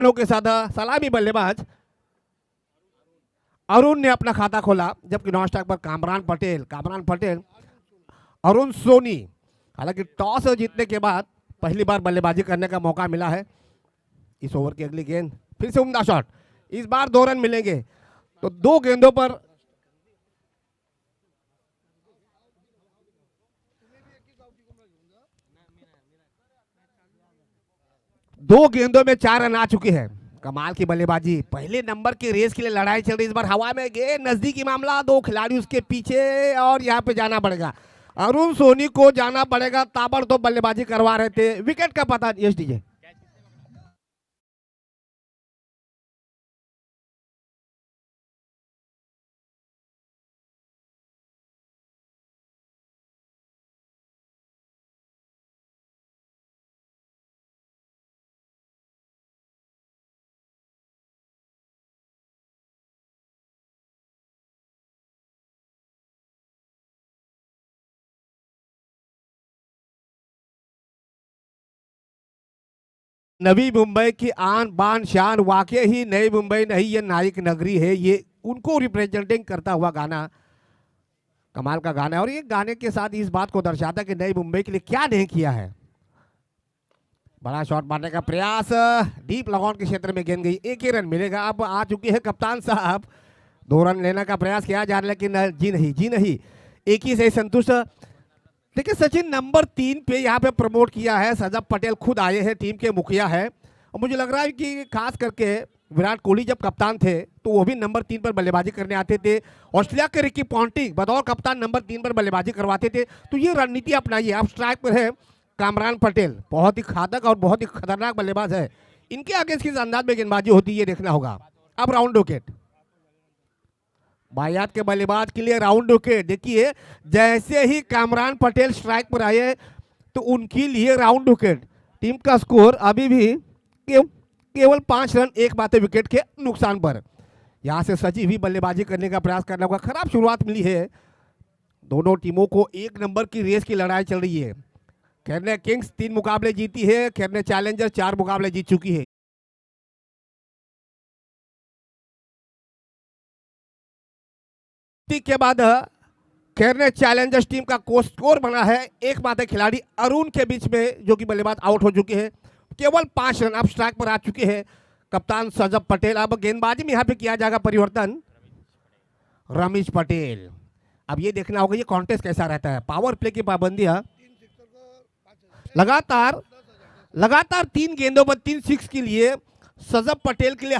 रनों के साथ सलामी बल्लेबाज अरुण ने अपना खाता खोला, जबकि नॉन स्ट्राइक पर कामरान पटेल अरुण सोनी। हालांकि टॉस जीतने के बाद पहली बार बल्लेबाजी करने का मौका मिला है। इस ओवर की अगली गेंद फिर से उम्दा शॉट, इस बार 2 रन मिलेंगे। तो 2 गेंदों पर में 4 रन आ चुके हैं। कमाल की बल्लेबाजी, पहले नंबर की रेस के लिए लड़ाई चल रही। इस बार हवा में गेंद नजदीकी मामला, 2 खिलाड़ी उसके पीछे और यहाँ पे जाना पड़ेगा। अरुण सोनी को जाना पड़ेगा, ताबड़तोड़ बल्लेबाजी करवा रहे थे। विकेट का पता। Yes DJ. नवी मुंबई की आन बान शान, वाकई ही नई मुंबई नहीं, ये नायक नगरी है। ये उनको रिप्रेजेंटिंग करता हुआ गाना, कमाल का गाना है। और ये गाने के साथ इस बात को दर्शाता है कि नई मुंबई के लिए क्या नहीं किया है। बड़ा शॉट मारने का प्रयास, डीप लगॉन के क्षेत्र में गेंद गई, 1 ही रन मिलेगा। अब आ चुके हैं कप्तान साहब, 2 रन लेने का प्रयास किया जा रहा है, लेकिन जी नहीं, 1 ही से संतुष्ट। देखिए सचिन, नंबर 3 पे यहाँ पे प्रमोट किया है सजब पटेल, खुद आए हैं, टीम के मुखिया है। और मुझे लग रहा है कि खास करके विराट कोहली जब कप्तान थे तो वो भी नंबर 3 पर बल्लेबाजी करने आते थे। ऑस्ट्रेलिया के रिकी पॉन्टिंग बतौर कप्तान नंबर 3 पर बल्लेबाजी करवाते थे। तो ये रणनीति अपनाइए। अब स्ट्राइक पर है कामरान पटेल, बहुत ही घातक और बहुत ही खतरनाक बल्लेबाज है। इनके आगे किस अंदाज में गेंदबाजी होती है ये देखना होगा। अब राउंड विकेट, बायात के बल्लेबाज के लिए राउंड विकेट। देखिए जैसे ही कामरान पटेल स्ट्राइक पर आए तो उनके लिए राउंड विकेट। टीम का स्कोर अभी भी केवल 5 रन, 1 बात विकेट के नुकसान पर। यहां से सचिव भी बल्लेबाजी करने का प्रयास करना होगा। खराब शुरुआत मिली है, दोनों टीमों को 1 नंबर की रेस की लड़ाई चल रही है। खेरने किंग्स 3 मुकाबले जीती है, खेरने चैलेंजर 4 मुकाबले जीत चुकी है। के बाद खेरने चैलेंजर्स टीम का स्कोर बना है 1 बात खिलाड़ी अरुण के बीच में, जो कि बल्लेबाज आउट हो चुके हैं। केवल 5 रन अब स्ट्राइक पर आ चुके हैं कप्तान सजब पटेल। अब गेंदबाजी में यहाँ पे किया जाएगा परिवर्तन, रमेश पटेल। अब ये देखना होगा ये कॉन्टेस्ट कैसा रहता है। पावर प्ले की पाबंदियां, लगातार 3 गेंदों पर 3 6 के लिए सजब पटेल के लिए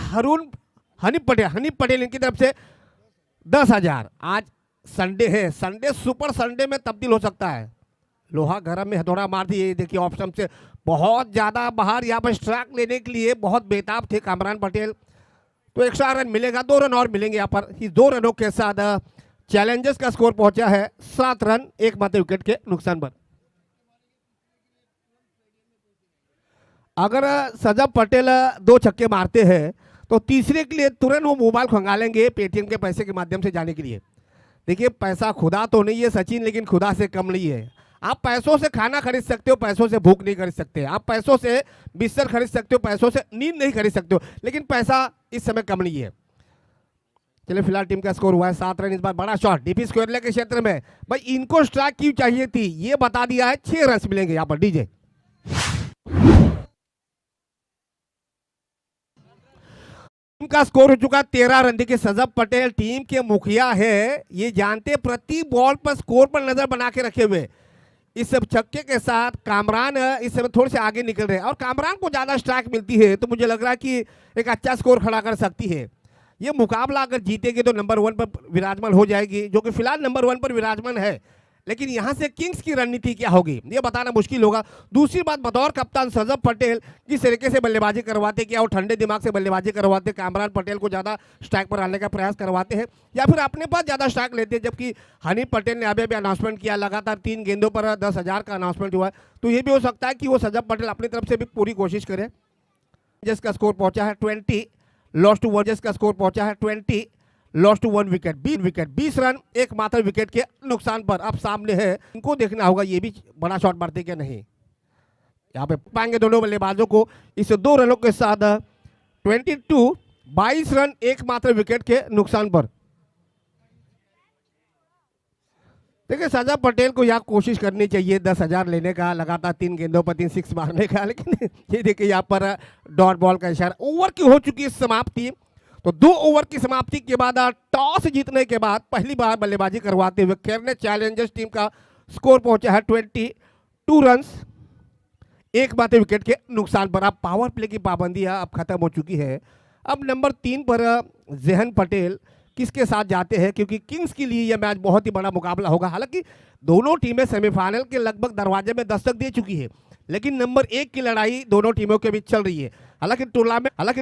हनीफ पटेल इनकी तरफ से 10,000। आज संडे है, संडे सुपर संडे में तब्दील हो सकता है। लोहा गरम में हथौड़ा मार दिए। देखिए ऑप्शन से बहुत ज्यादा बाहर, यहाँ पर स्ट्राइक लेने के लिए बहुत बेताब थे कामरान पटेल। तो एक्स्ट्रा रन मिलेगा, 2 रन और मिलेंगे यहाँ पर। इस 2 रनों के साथ चैलेंजर्स का स्कोर पहुंचा है 7 रन, 1 मात्र विकेट के नुकसान पर। अगर सजब पटेल 2 छक्के मारते हैं तो तीसरे के लिए तुरंत वो मोबाइल खंगालेंगे पेटीएम के पैसे के माध्यम से जाने के लिए। देखिए पैसा खुदा तो नहीं है सचिन, लेकिन खुदा से कम नहीं है। आप पैसों से खाना खरीद सकते हो, पैसों से भूख नहीं खरीद सकते। आप पैसों से बिस्तर खरीद सकते हो, पैसों से नींद नहीं खरीद सकते हो, लेकिन पैसा इस समय कम नहीं है। चलिए फिलहाल टीम का स्कोर हुआ है 7 रन। इस बार बड़ा शॉट डीपी स्क्वायर के क्षेत्र में, भाई इनको स्ट्राइक क्यों चाहिए थी ये बता दिया है। 6 रन मिलेंगे यहाँ पर। डीजे टीम का स्कोर हो चुका 13 रन। देखिए सजब पटेल टीम के मुखिया है, ये जानते प्रति बॉल पर स्कोर पर नजर बना के रखे हुए। इस सब छक्के के साथ कामरान इस समय थोड़े से आगे निकल रहे हैं और कामरान को ज्यादा स्ट्राइक मिलती है तो मुझे लग रहा है कि एक अच्छा स्कोर खड़ा कर सकती है। ये मुकाबला अगर जीतेगी तो नंबर 1 पर विराजमान हो जाएगी, जो कि फिलहाल नंबर 1 पर विराजमान है। लेकिन यहां से किंग्स की रणनीति क्या होगी ये बताना मुश्किल होगा। दूसरी बात, बतौर कप्तान सजब पटेल किस तरीके से बल्लेबाजी करवाते, क्या वो ठंडे दिमाग से बल्लेबाजी करवाते, कामरान पटेल को ज्यादा स्ट्राइक पर आने का प्रयास करवाते हैं, या फिर अपने पास ज्यादा स्ट्राइक लेते हैं। जबकि हनीफ पटेल ने अभी अनाउंसमेंट किया, लगातार 3 गेंदों पर 10,000 का अनाउंसमेंट हुआ है। तो ये भी हो सकता है कि वो सजब पटेल अपनी तरफ से भी पूरी कोशिश करे। जिसका स्कोर पहुंचा है 20, लॉस्ट टू वर्जेस का स्कोर पहुंचा है 20, लॉस्ट टू 1 विकेट। 20 रन, 1 मात्र विकेट के नुकसान पर। अब सामने है, इनको देखना होगा ये भी बड़ा शॉट मारते क्या नहीं। यहाँ पे पाएंगे दोनों बल्लेबाजों को। इस 2 रनों के साथ 22, 22 रन एकमात्र विकेट के नुकसान पर। देखिए सजब पटेल को यहाँ कोशिश करनी चाहिए 10,000 लेने का, लगातार 3 गेंदों पर 3 सिक्स मारने का, लेकिन ये देखिए यहाँ पर डॉट बॉल का इशारा। ओवर की हो चुकी है समाप्ति। तो 2 ओवर की समाप्ति के बाद टॉस जीतने के बाद पहली बार बल्लेबाजी करवाते हुए खेरने चैलेंजर्स टीम का स्कोर पहुंचा है 22 रन एकमात्र विकेट के नुकसान पर। अब पावर प्ले की पाबंदी अब खत्म हो चुकी है। अब नंबर 3 पर जहन पटेल किसके साथ जाते हैं, क्योंकि किंग्स के लिए यह मैच बहुत ही बड़ा मुकाबला होगा। हालांकि दोनों टीमें सेमीफाइनल के लगभग दरवाजे में दस्तक दे चुकी है, लेकिन नंबर 1 की लड़ाई दोनों टीमों के बीच चल रही है। हालांकि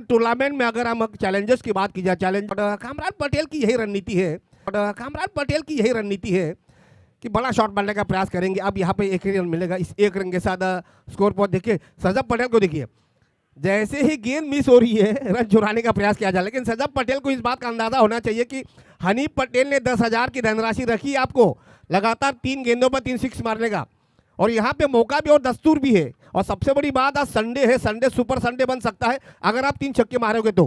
टूर्नामेंट में अगर हम चैलेंजर्स की बात की जाए, कामरान पटेल की यही रणनीति है कि बड़ा शॉट मारने का प्रयास करेंगे। अब यहाँ पे 1 रन मिलेगा, इस 1 रन के साथ स्कोर पर देखिए सजब पटेल को देखिए, जैसे ही गेंद मिस हो रही है रन चुराने का प्रयास किया जाए, लेकिन सजब पटेल को इस बात का अंदाजा होना चाहिए कि हनीफ पटेल ने 10,000 की धनराशि रखी आपको लगातार 3 गेंदों पर 3 सिक्स मारने का, और यहाँ पे मौका भी और दस्तूर भी है। और सबसे बड़ी बात आज संडे है, संडे सुपर संडे बन सकता है अगर आप 3 छक्के मारोगे तो।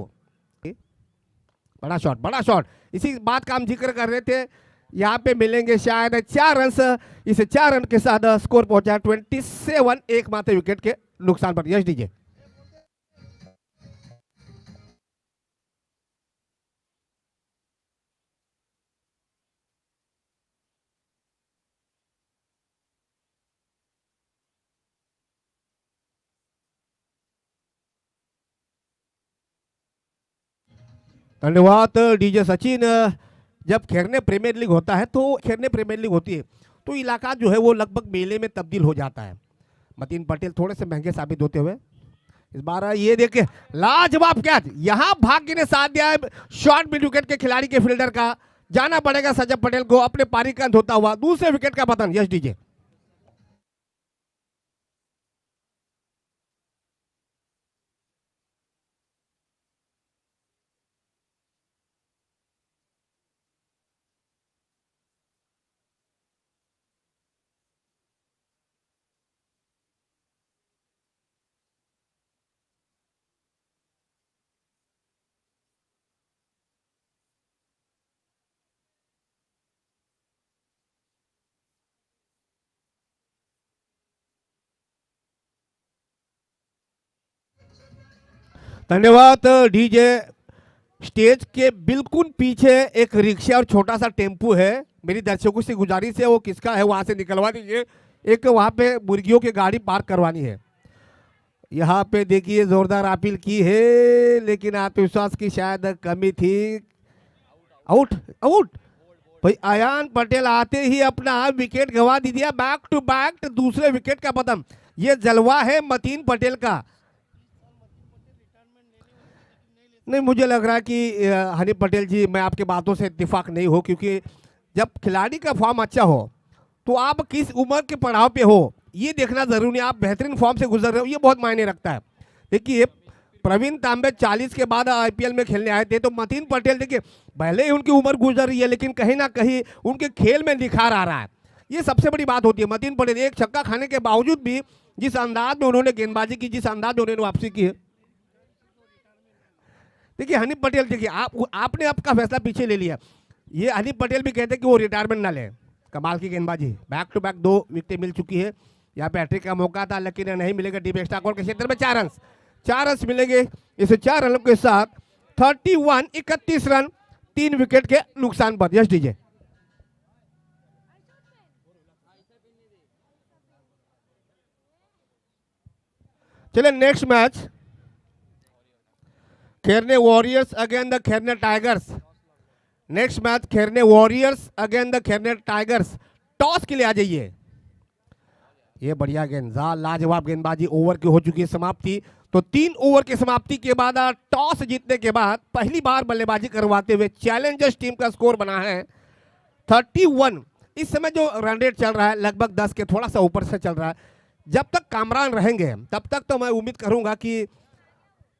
बड़ा शॉट, इसी बात का हम जिक्र कर रहे थे। यहाँ पे मिलेंगे शायद 4 रन, इस 4 रन के साथ स्कोर पहुंचा 27 एकमात्र विकेट के नुकसान पर। यश दीजिए। धन्यवाद डीजे सचिन। जब खेरने प्रीमियर लीग होता है तो तो इलाका जो है वो लगभग मेले में तब्दील हो जाता है। मतीन पटेल थोड़े से महंगे साबित होते हुए इस बार ये देखिए लाजवाब कैच, यहाँ भाग्य ने साथ दिया है शॉर्ट मिड विकेट के खिलाड़ी के फील्डर का। जाना पड़ेगा सजब पटेल को अपने पारी का अंत होता हुआ। दूसरे विकेट का पतन। यश डीजे। धन्यवाद डीजे। स्टेज के बिल्कुल पीछे एक रिक्शा और छोटा सा टेम्पू है। मेरी दर्शकों से गुजारिश है वो किसका है वहां से निकलवा दीजिए। एक वहां पे मुर्गियों की गाड़ी पार्क करवानी है। यहाँ पे देखिए जोरदार अपील की है, लेकिन आत्मविश्वास की शायद कमी थी। आउट भाई अयान पटेल आते ही अपना विकेट गंवा दिया। बैक टू बैक दूसरे विकेट का पतन। ये जलवा है मतीन पटेल का। नहीं, मुझे लग रहा है कि हनीफ पटेल जी मैं आपके बातों से इत्तेफाक नहीं हो, क्योंकि जब खिलाड़ी का फॉर्म अच्छा हो तो आप किस उम्र के पड़ाव पे हो ये देखना जरूरी है। आप बेहतरीन फॉर्म से गुजर रहे हो, ये बहुत मायने रखता है। देखिए प्रवीण तांबे 40 के बाद आईपीएल में खेलने आए थे, तो मतीन पटेल देखिए पहले ही उनकी उम्र गुजर रही है, लेकिन कहीं ना कहीं उनके खेल में निखार आ रहा है। ये सबसे बड़ी बात होती है। मतीन पटेल एक छक्का खाने के बावजूद भी जिस अंदाज में उन्होंने गेंदबाजी की, जिस अंदाज में उन्होंने वापसी की है, देखिए हनीफ पटेल देखिए आपने आपका फैसला पीछे ले लिया। ये हनीफ पटेल भी कहते हैं कि वो रिटायरमेंट ना ले। कमाल की गेंदबाजी, बैक टू बैक 2 विकेटें मिल चुकी है। यहाँ पे हैट्रिक का मौका था लेकिन नहीं मिलेगा। डीप एक्स्ट्रा कॉल के क्षेत्र में 4 रन मिलेंगे। इसे 4 रनों के साथ 31 रन 3 विकेट के नुकसान पर। यश डीजे। चलिए next match Kherne warriors again the Kherne tigers. Next match Kherne warriors again the Kherne tigers. Toss के लिए आ जाइए। ये बढ़िया गेंद, लाजवाब गेंदबाजी। ओवर की हो चुकी है समाप्ति। तो 3 ओवर की समाप्ति के बाद टॉस जीतने के बाद पहली बार बल्लेबाजी करवाते हुए चैलेंजर्स टीम का स्कोर बना है 31। इस समय जो रन रेट चल रहा है लगभग 10 के थोड़ा सा ऊपर से चल रहा है। जब तक कामरान रहेंगे तब तक तो मैं उम्मीद करूंगा कि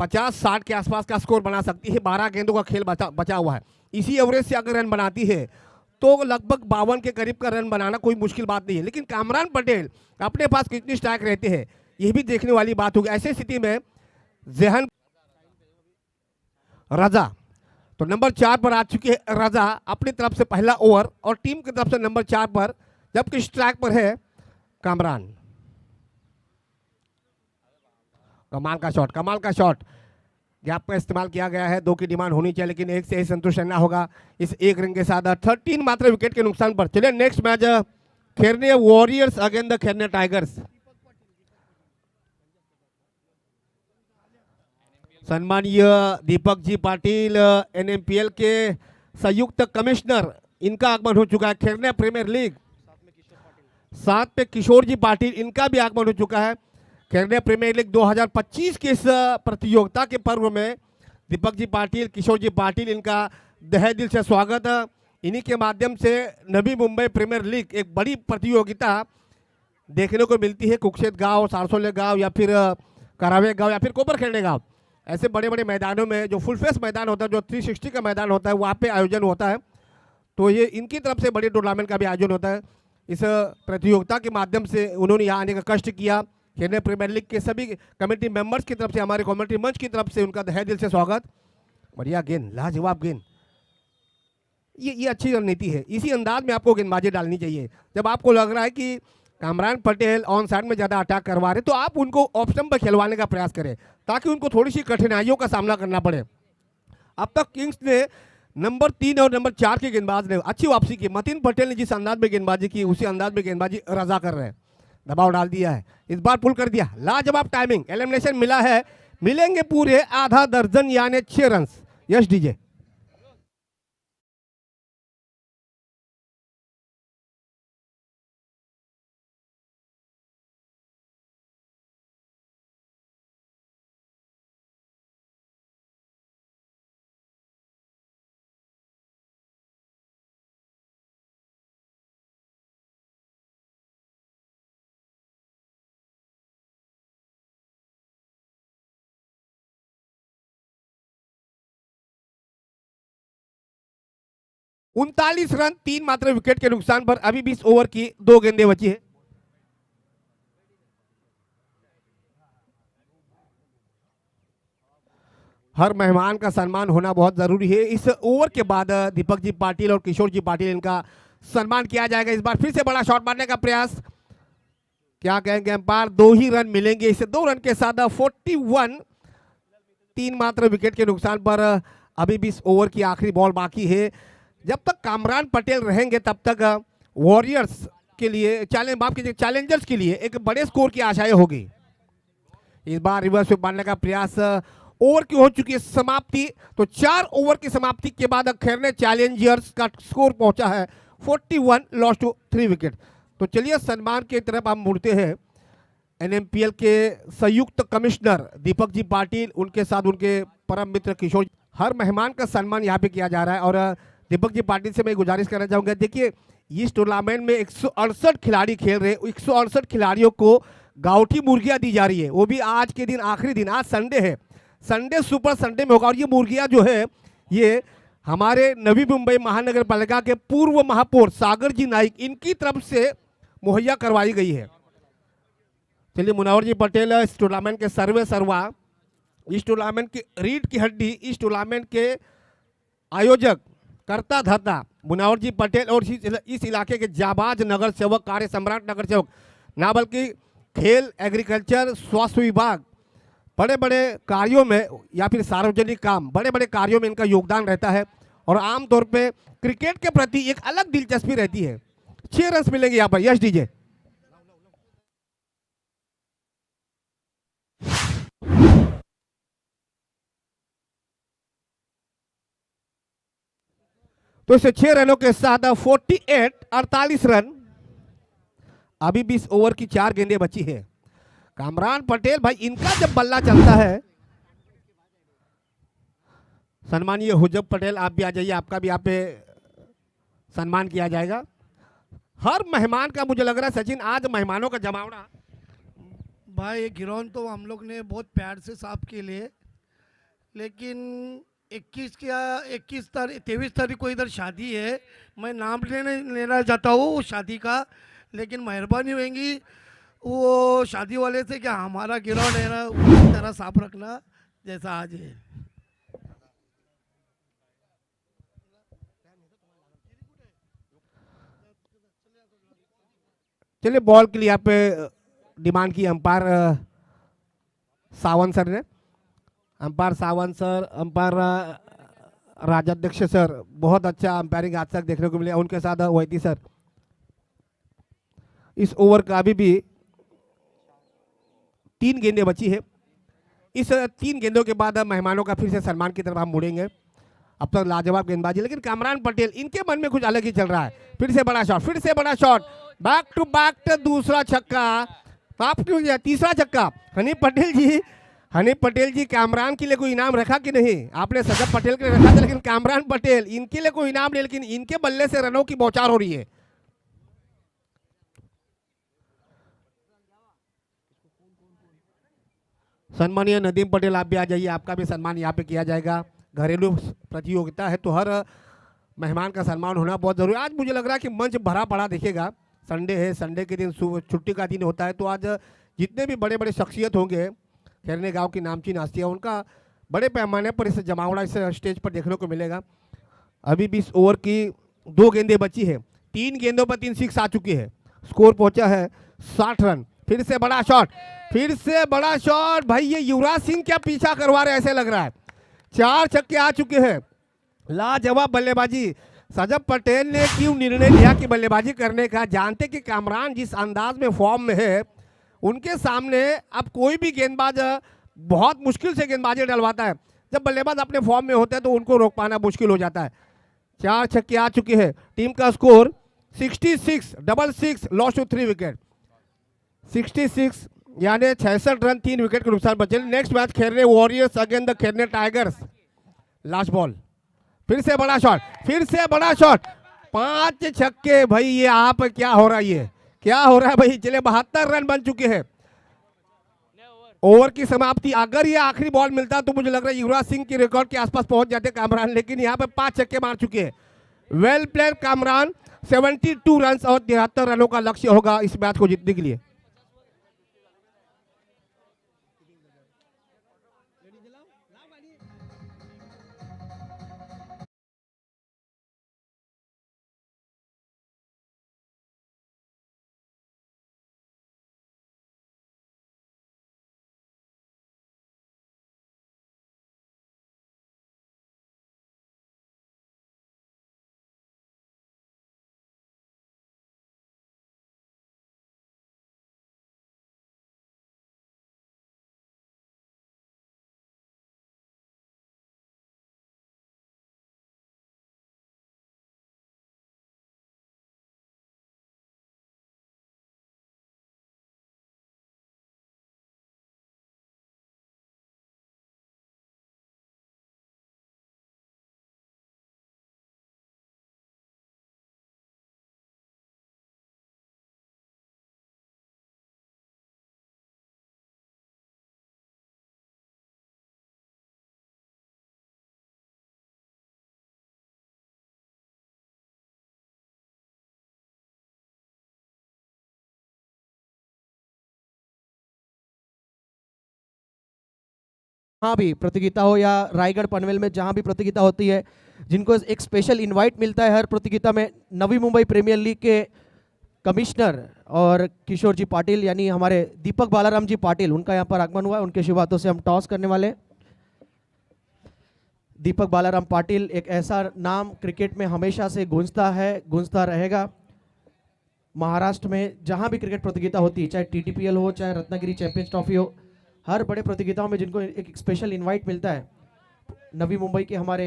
50-60 के आसपास का स्कोर बना सकती है। 12 गेंदों का खेल बचा हुआ है। इसी एवरेज से अगर रन बनाती है तो लगभग 52 के करीब का रन बनाना कोई मुश्किल बात नहीं है। लेकिन कामरान पटेल अपने पास कितनी स्ट्राइक रहते हैं ये भी देखने वाली बात होगी। ऐसी स्थिति में जहन रजा। तो नंबर 4 पर आ चुके हैं रजा अपनी तरफ से पहला ओवर और टीम की तरफ से नंबर 4 पर, जबकि स्ट्राइक पर है कामरान। कमाल का शॉट गैप का इस्तेमाल किया गया है। 2 की डिमांड होनी चाहिए लेकिन 1 से ही संतुष्ट रहना होगा इस 1 रन के साथ। 13 मात्र विकेट के नुकसान पर। चलिए next match Kherne warriors against the Kherne tigers. सम्मानीय दीपक जी पाटिल एनएमपीएल के संयुक्त कमिश्नर, इनका आगमन हो चुका है। खेरने प्रीमियर लीग साथ पे किशोर जी पाटिल, इनका भी आगमन हो चुका है। खेरने प्रीमियर लीग 2025 के इस प्रतियोगिता के पर्व में दीपक जी पाटिल, किशोर जी पाटिल, इनका तहे दिल से स्वागत। इन्हीं के माध्यम से नवी मुंबई प्रीमियर लीग एक बड़ी प्रतियोगिता देखने को मिलती है। कुक्षेत गांव, सारसोले गांव या फिर करावे गांव या फिर कोपर खेलने गांव, ऐसे बड़े बड़े मैदानों में जो फुल फेस मैदान होता है, जो 360 का मैदान होता है, वहाँ पे आयोजन होता है। तो ये इनकी तरफ से बड़ी टूर्नामेंट का भी आयोजन होता है। इस प्रतियोगिता के माध्यम से उन्होंने यहाँ आने का कष्ट किया। खेलने प्रीमियर लीग के सभी कमेटी मेंबर्स की तरफ से, हमारे कमेटी मंच की तरफ से उनका तहे दिल से स्वागत। बढ़िया गेंद, लाजवाब गेंद। ये अच्छी रणनीति है। इसी अंदाज में आपको गेंदबाजी डालनी चाहिए। जब आपको लग रहा है कि कामरान पटेल ऑन साइड में ज़्यादा अटैक करवा रहे, तो आप उनको ऑफ स्टंप पर खिलवाने का प्रयास करें ताकि उनको थोड़ी सी कठिनाइयों का सामना करना पड़े। अब तक किंग्स ने नंबर 3 और नंबर 4 के गेंदबाज ने अच्छी वापसी की। मतीन पटेल ने जिस अंदाज में गेंदबाजी की, उसी अंदाज में गेंदबाजी रजा कर रहे हैं। दबाव डाल दिया है, इस बार पुल कर दिया। लाजवाब टाइमिंग, एलिमिनेशन मिला है। मिलेंगे पूरे आधा दर्जन यानी 6 रन। यश डीजे। उनतालीस रन 3 मात्र विकेट के नुकसान पर। अभी 20 ओवर की 2 गेंदें बची है। हर मेहमान का सम्मान होना बहुत जरूरी है। इस ओवर के बाद दीपक जी पाटिल और किशोर जी पाटिल, इनका सम्मान किया जाएगा। इस बार फिर से बड़ा शॉट मारने का प्रयास, क्या कहेंगे अंपायर, 2 ही रन मिलेंगे इसे। 2 रन के साथ 41, 3 मात्र विकेट के नुकसान पर। अभी 20 ओवर की आखिरी बॉल बाकी है। जब तक कामरान पटेल रहेंगे तब तक वॉरियर्स के लिए, चैलेंजर्स के लिए एक बड़े स्कोर की आशाएं होगी। इस बार रिवर्स स्वीप मारने का प्रयास। ओवर की हो चुकी है समाप्ति। तो 4 ओवर की समाप्ति के बाद खेरने चैलेंजर्स का स्कोर पहुंचा है 41, लॉस टू 3 विकेट। तो चलिए सम्मान की तरफ हम मुड़ते हैं। एनएमपीएल के संयुक्त कमिश्नर दीपक जी पाटिल, उनके साथ उनके परम मित्र किशोर। हर मेहमान का सम्मान यहाँ पे किया जा रहा है। और दीपक जी पाटिल से मैं गुजारिश करना चाहूँगा, देखिए इस टूर्नामेंट में 168 खिलाड़ी खेल रहे हैं। 168 खिलाड़ियों को गाउठी मुर्गियाँ दी जा रही है, वो भी आज के दिन, आखिरी दिन। आज संडे है, संडे सुपर संडे में होगा। और ये मुर्गियाँ जो है ये हमारे नवी मुंबई महानगर पालिका के पूर्व महापौर सागर जी नाइक, इनकी तरफ से मुहैया करवाई गई है। चलिए मुनावर जी पटेल इस टूर्नामेंट के सर्वे सर्वा, इस टूर्नामेंट की रीढ़ की हड्डी, इस टूर्नामेंट के आयोजक, करता धरता मुनावर जी पटेल और इस इलाके के जाबाज नगर सेवक, कार्य सम्राट नगर सेवक, ना बल्कि खेल, एग्रीकल्चर, स्वास्थ्य विभाग, बड़े बड़े कार्यों में या फिर सार्वजनिक काम, बड़े बड़े कार्यों में इनका योगदान रहता है। और आमतौर पे क्रिकेट के प्रति एक अलग दिलचस्पी रहती है। 6 रन मिलेंगे यहाँ पर। यश डीजे। तो इसे 6 रनों के साथ 48 रन। अभी 20 ओवर की 4 गेंदें बची है। कामरान पटेल भाई, इनका जब बल्ला चलता है, सम्मानीय हुजब पटेल आप भी आ जाइए, आपका भी यहाँ पे सम्मान किया जाएगा। हर मेहमान का मुझे लग रहा है सचिन, आज मेहमानों का जमावड़ा। भाई ये गिरौन तो हम लोग ने बहुत प्यार से साफ के लिए, लेकिन 23 तारीख को इधर शादी है। मैं नाम लेना चाहता हूँ उस शादी का, लेकिन मेहरबानी होगी वो शादी वाले से क्या हमारा गिरौन है ना उसी तरह साफ रखना जैसा आज है। चलिए बॉल के लिए यहाँ पे डिमांड की अंपायर सावंत सर ने। Umpire Sawant sir, umpire Rajadhyaksha sir, बहुत अच्छा अंपायरिंग आज तक देखने को मिला। उनके साथ वैती सर। इस ओवर का अभी भी 3 गेंदें बची है। इस 3 गेंदों के बाद मेहमानों का फिर से सम्मान की तरफ हम मुड़ेंगे। अब तक लाजवाब गेंदबाजी, लेकिन कामरान पटेल इनके मन में कुछ अलग ही चल रहा है। फिर से बड़ा शॉट, फिर से बड़ा शॉट, बैक टू बैक दूसरा छक्का, माफ कीजिए तीसरा छक्का। हनी पटेल जी कामरान के लिए कोई इनाम रखा कि नहीं? आपने सजब पटेल के लिए रखा था, लेकिन कामरान पटेल इनके लिए कोई इनाम नहीं, लेकिन इनके बल्ले से रनों की बौछार हो रही है। सम्मानीय नदीम पटेल, आप भी आ जाइए, आपका भी सम्मान यहाँ पे किया जाएगा। घरेलू प्रतियोगिता है तो हर मेहमान का सम्मान होना बहुत जरूरी है। आज मुझे लग रहा है कि मंच भरा पड़ा दिखेगा। संडे है, संडे के दिन छुट्टी का दिन होता है, तो आज जितने भी बड़े बड़े शख्सियत होंगे, खैरने गांव की नामचीन हस्तियाँ, उनका बड़े पैमाने पर इस जमावड़ा इस स्टेज पर देखने को मिलेगा। अभी 20 ओवर की 2 गेंदें बची है। 3 गेंदों पर 3 सिक्स आ चुकी है। स्कोर पहुंचा है 60 रन। फिर से बड़ा शॉट, फिर से बड़ा शॉट। भाई ये युवराज सिंह क्या पीछा करवा रहे ऐसे लग रहा है। 4 छक्के आ चुके हैं। लाजवाब बल्लेबाजी। सजब पटेल ने क्यों निर्णय लिया कि बल्लेबाजी करने का? जानते कि कामरान जिस अंदाज में फॉर्म में है, उनके सामने अब कोई भी गेंदबाज बहुत मुश्किल से गेंदबाजी डलवाता है। जब बल्लेबाज अपने फॉर्म में होते हैं तो उनको रोक पाना मुश्किल हो जाता है। 4 छक्के आ चुके हैं। टीम का score 66, double 6, loss to 3 wicket. 66 यानी 66 रन 3 विकेट के नुकसान बचे। नेक्स्ट मैच खेलने वॉरियर्स अगेंस्ट द खेलने टाइगर्स। लास्ट बॉल, फिर से बड़ा शॉट, फिर से बड़ा शॉट। 5 छक्के। भाई ये आप क्या हो रहा है, ये क्या हो रहा है भाई? चले 72 रन बन चुके हैं। ओवर की समाप्ति। अगर ये आखिरी बॉल मिलता तो मुझे लग रहा है युवराज सिंह की रिकॉर्ड के आसपास पहुंच जाते कामरान, लेकिन यहाँ पे 5 छक्के मार चुके हैं। Well played Kamran. 72 रन और 73 रनों का लक्ष्य होगा इस मैच को जीतने के लिए। जहाँ भी प्रतियोगिता हो या रायगढ़ पनवेल में जहाँ भी प्रतियोगिता होती है, जिनको एक स्पेशल इनवाइट मिलता है हर प्रतियोगिता में, नवी मुंबई प्रीमियर लीग के कमिश्नर और किशोर जी पाटिल यानी हमारे दीपक बालाराम जी पाटिल, उनका यहाँ पर आगमन हुआ है। उनके शुभ हाथों से हम टॉस करने वाले हैं। दीपक बालाराम पाटिल एक ऐसा नाम क्रिकेट में हमेशा से गूंजता है, गूंजता रहेगा। महाराष्ट्र में जहाँ भी क्रिकेट प्रतियोगिता होती है, चाहे TTPL हो, चाहे रत्नागिरी चैंपियंस ट्रॉफी हो, हर बड़े प्रतियोगिताओं में जिनको एक स्पेशल इनवाइट मिलता है, नवी मुंबई के हमारे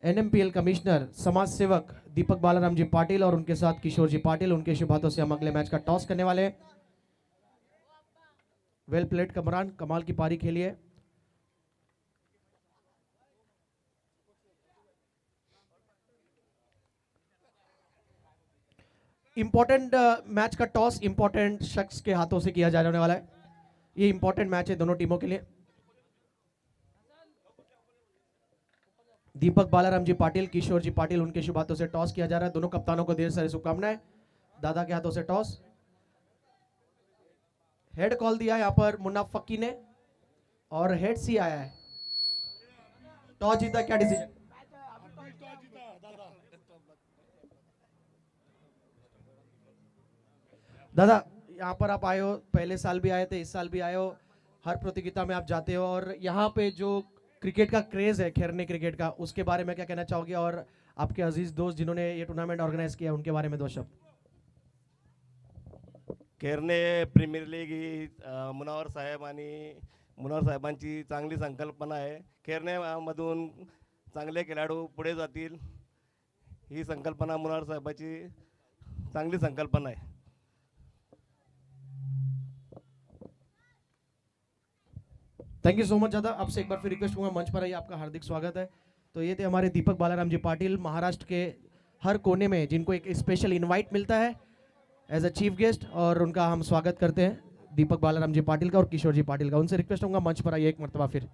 NMPL कमिश्नर समाज सेवक दीपक बालाराम जी पाटिल और उनके साथ किशोर जी पाटिल, उनके शुभ हाथों से हम अगले मैच का टॉस करने वाले हैं। वेल प्लेड कमरान, कमाल की पारी खेली है। इंपॉर्टेंट मैच का टॉस इंपॉर्टेंट शख्स के हाथों से किया जाने वाला है। ये इंपॉर्टेंट मैच है दोनों टीमों के लिए। दीपक बालाराम जी पाटिल, किशोर जी पाटिल, उनके शुभ हाथों से टॉस किया जा रहा है। दोनों कप्तानों को ढेर सारी शुभकामनाएं। दादा के हाथों से टॉस। हेड कॉल दिया यहाँ पर मुन्ना फक्की ने और हेड सी आया है। टॉस जीता, क्या डिसीजन? दादा यहाँ पर आप आए हो, पहले साल भी आए थे, इस साल भी आए हो, हर प्रतियोगिता में आप जाते हो, और यहाँ पे जो क्रिकेट का क्रेज है, खैरने क्रिकेट का, उसके बारे में क्या कहना चाहोगे, और आपके अजीज दोस्त जिन्होंने ये टूर्नामेंट ऑर्गेनाइज किया उनके बारे में दो शब्द। केरने प्रीमियर लीग ही मुनावर साहेबांची चांगली संकल्पना आहे. केरनेमधून चांगले खेळाडू पुढे जातील ही संकल्पना मुनावर साहेबाची चांगली संकल्पना आहे. थैंक यू सो मच दादा, आपसे एक बार फिर रिक्वेस्ट करूंगा, मंच पर आइए, आपका हार्दिक स्वागत है। तो ये थे हमारे दीपक बालाराम जी पाटिल, महाराष्ट्र के हर कोने में जिनको एक स्पेशल इनवाइट मिलता है एज अ चीफ गेस्ट, और उनका हम स्वागत करते हैं, दीपक बालाराम जी पाटिल का और किशोर जी पाटिल का। उनसे रिक्वेस्ट होगा मंच पर आइए एक मरतबा फिर।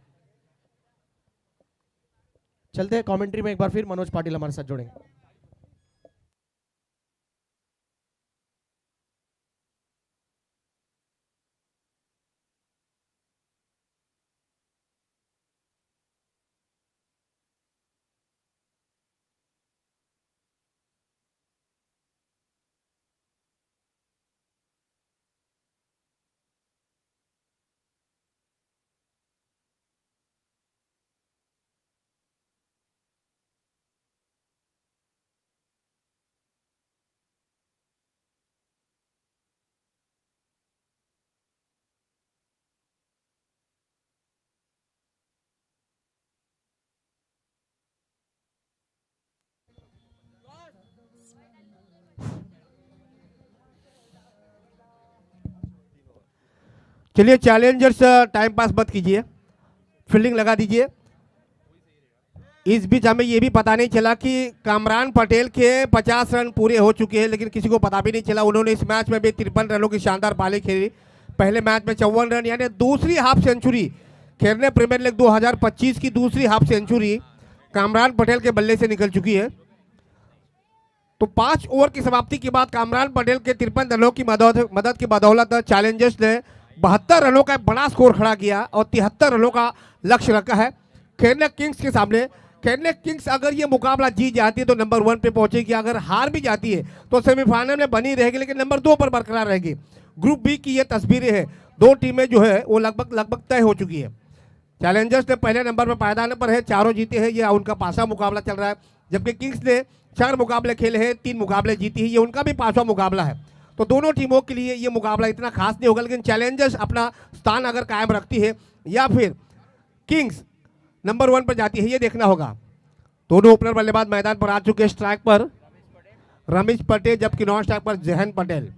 चलते हैं कमेंट्री में, एक बार फिर मनोज पाटिल हमारे साथ जुड़ेंगे। चलिए चैलेंजर्स टाइम पास मत कीजिए, फील्डिंग लगा दीजिए। इस बीच हमें ये भी पता नहीं चला कि कामरान पटेल के 50 रन पूरे हो चुके हैं, लेकिन किसी को पता भी नहीं चला। उन्होंने इस मैच में भी 53 रनों की शानदार पारी खेली। पहले मैच में 54 रन, यानी दूसरी हाफ सेंचुरी, खेलने प्रीमियर लीग 2025 की दूसरी हाफ सेंचुरी कामरान पटेल के बल्ले से निकल चुकी है। तो 5 ओवर की समाप्ति के बाद कामरान पटेल के 53 रनों की मदद की बदौलत चैलेंजर्स ने 72 रनों का बड़ा स्कोर खड़ा किया और 73 रनों का लक्ष्य रखा है खेलने किंग्स के सामने। खेलने किंग्स अगर ये मुकाबला जीत जाती है तो नंबर 1 पे पहुंचेगी, अगर हार भी जाती है तो सेमीफाइनल में बनी रहेगी, लेकिन नंबर 2 पर बरकरार रहेगी। ग्रुप बी की ये तस्वीरें हैं, 2 टीमें जो है वो लगभग तय हो चुकी है। चैलेंजर्स ने पहले नंबर पर पायदान पर है, चारों जीते हैं, ये उनका 5वां मुकाबला चल रहा है, जबकि किंग्स ने 4 मुकाबले खेले हैं, 3 मुकाबले जीती है, ये उनका भी 5वां मुकाबला है। तो दोनों टीमों के लिए ये मुकाबला इतना खास नहीं होगा, लेकिन चैलेंजर्स अपना स्थान अगर कायम रखती है या फिर किंग्स नंबर 1 पर जाती है, ये देखना होगा। दोनों ओपनर बल्लेबाज मैदान पर आ चुके हैं। स्ट्राइक पर रमेश पटेल, जबकि नॉन स्ट्राइक पर जहन पटेल।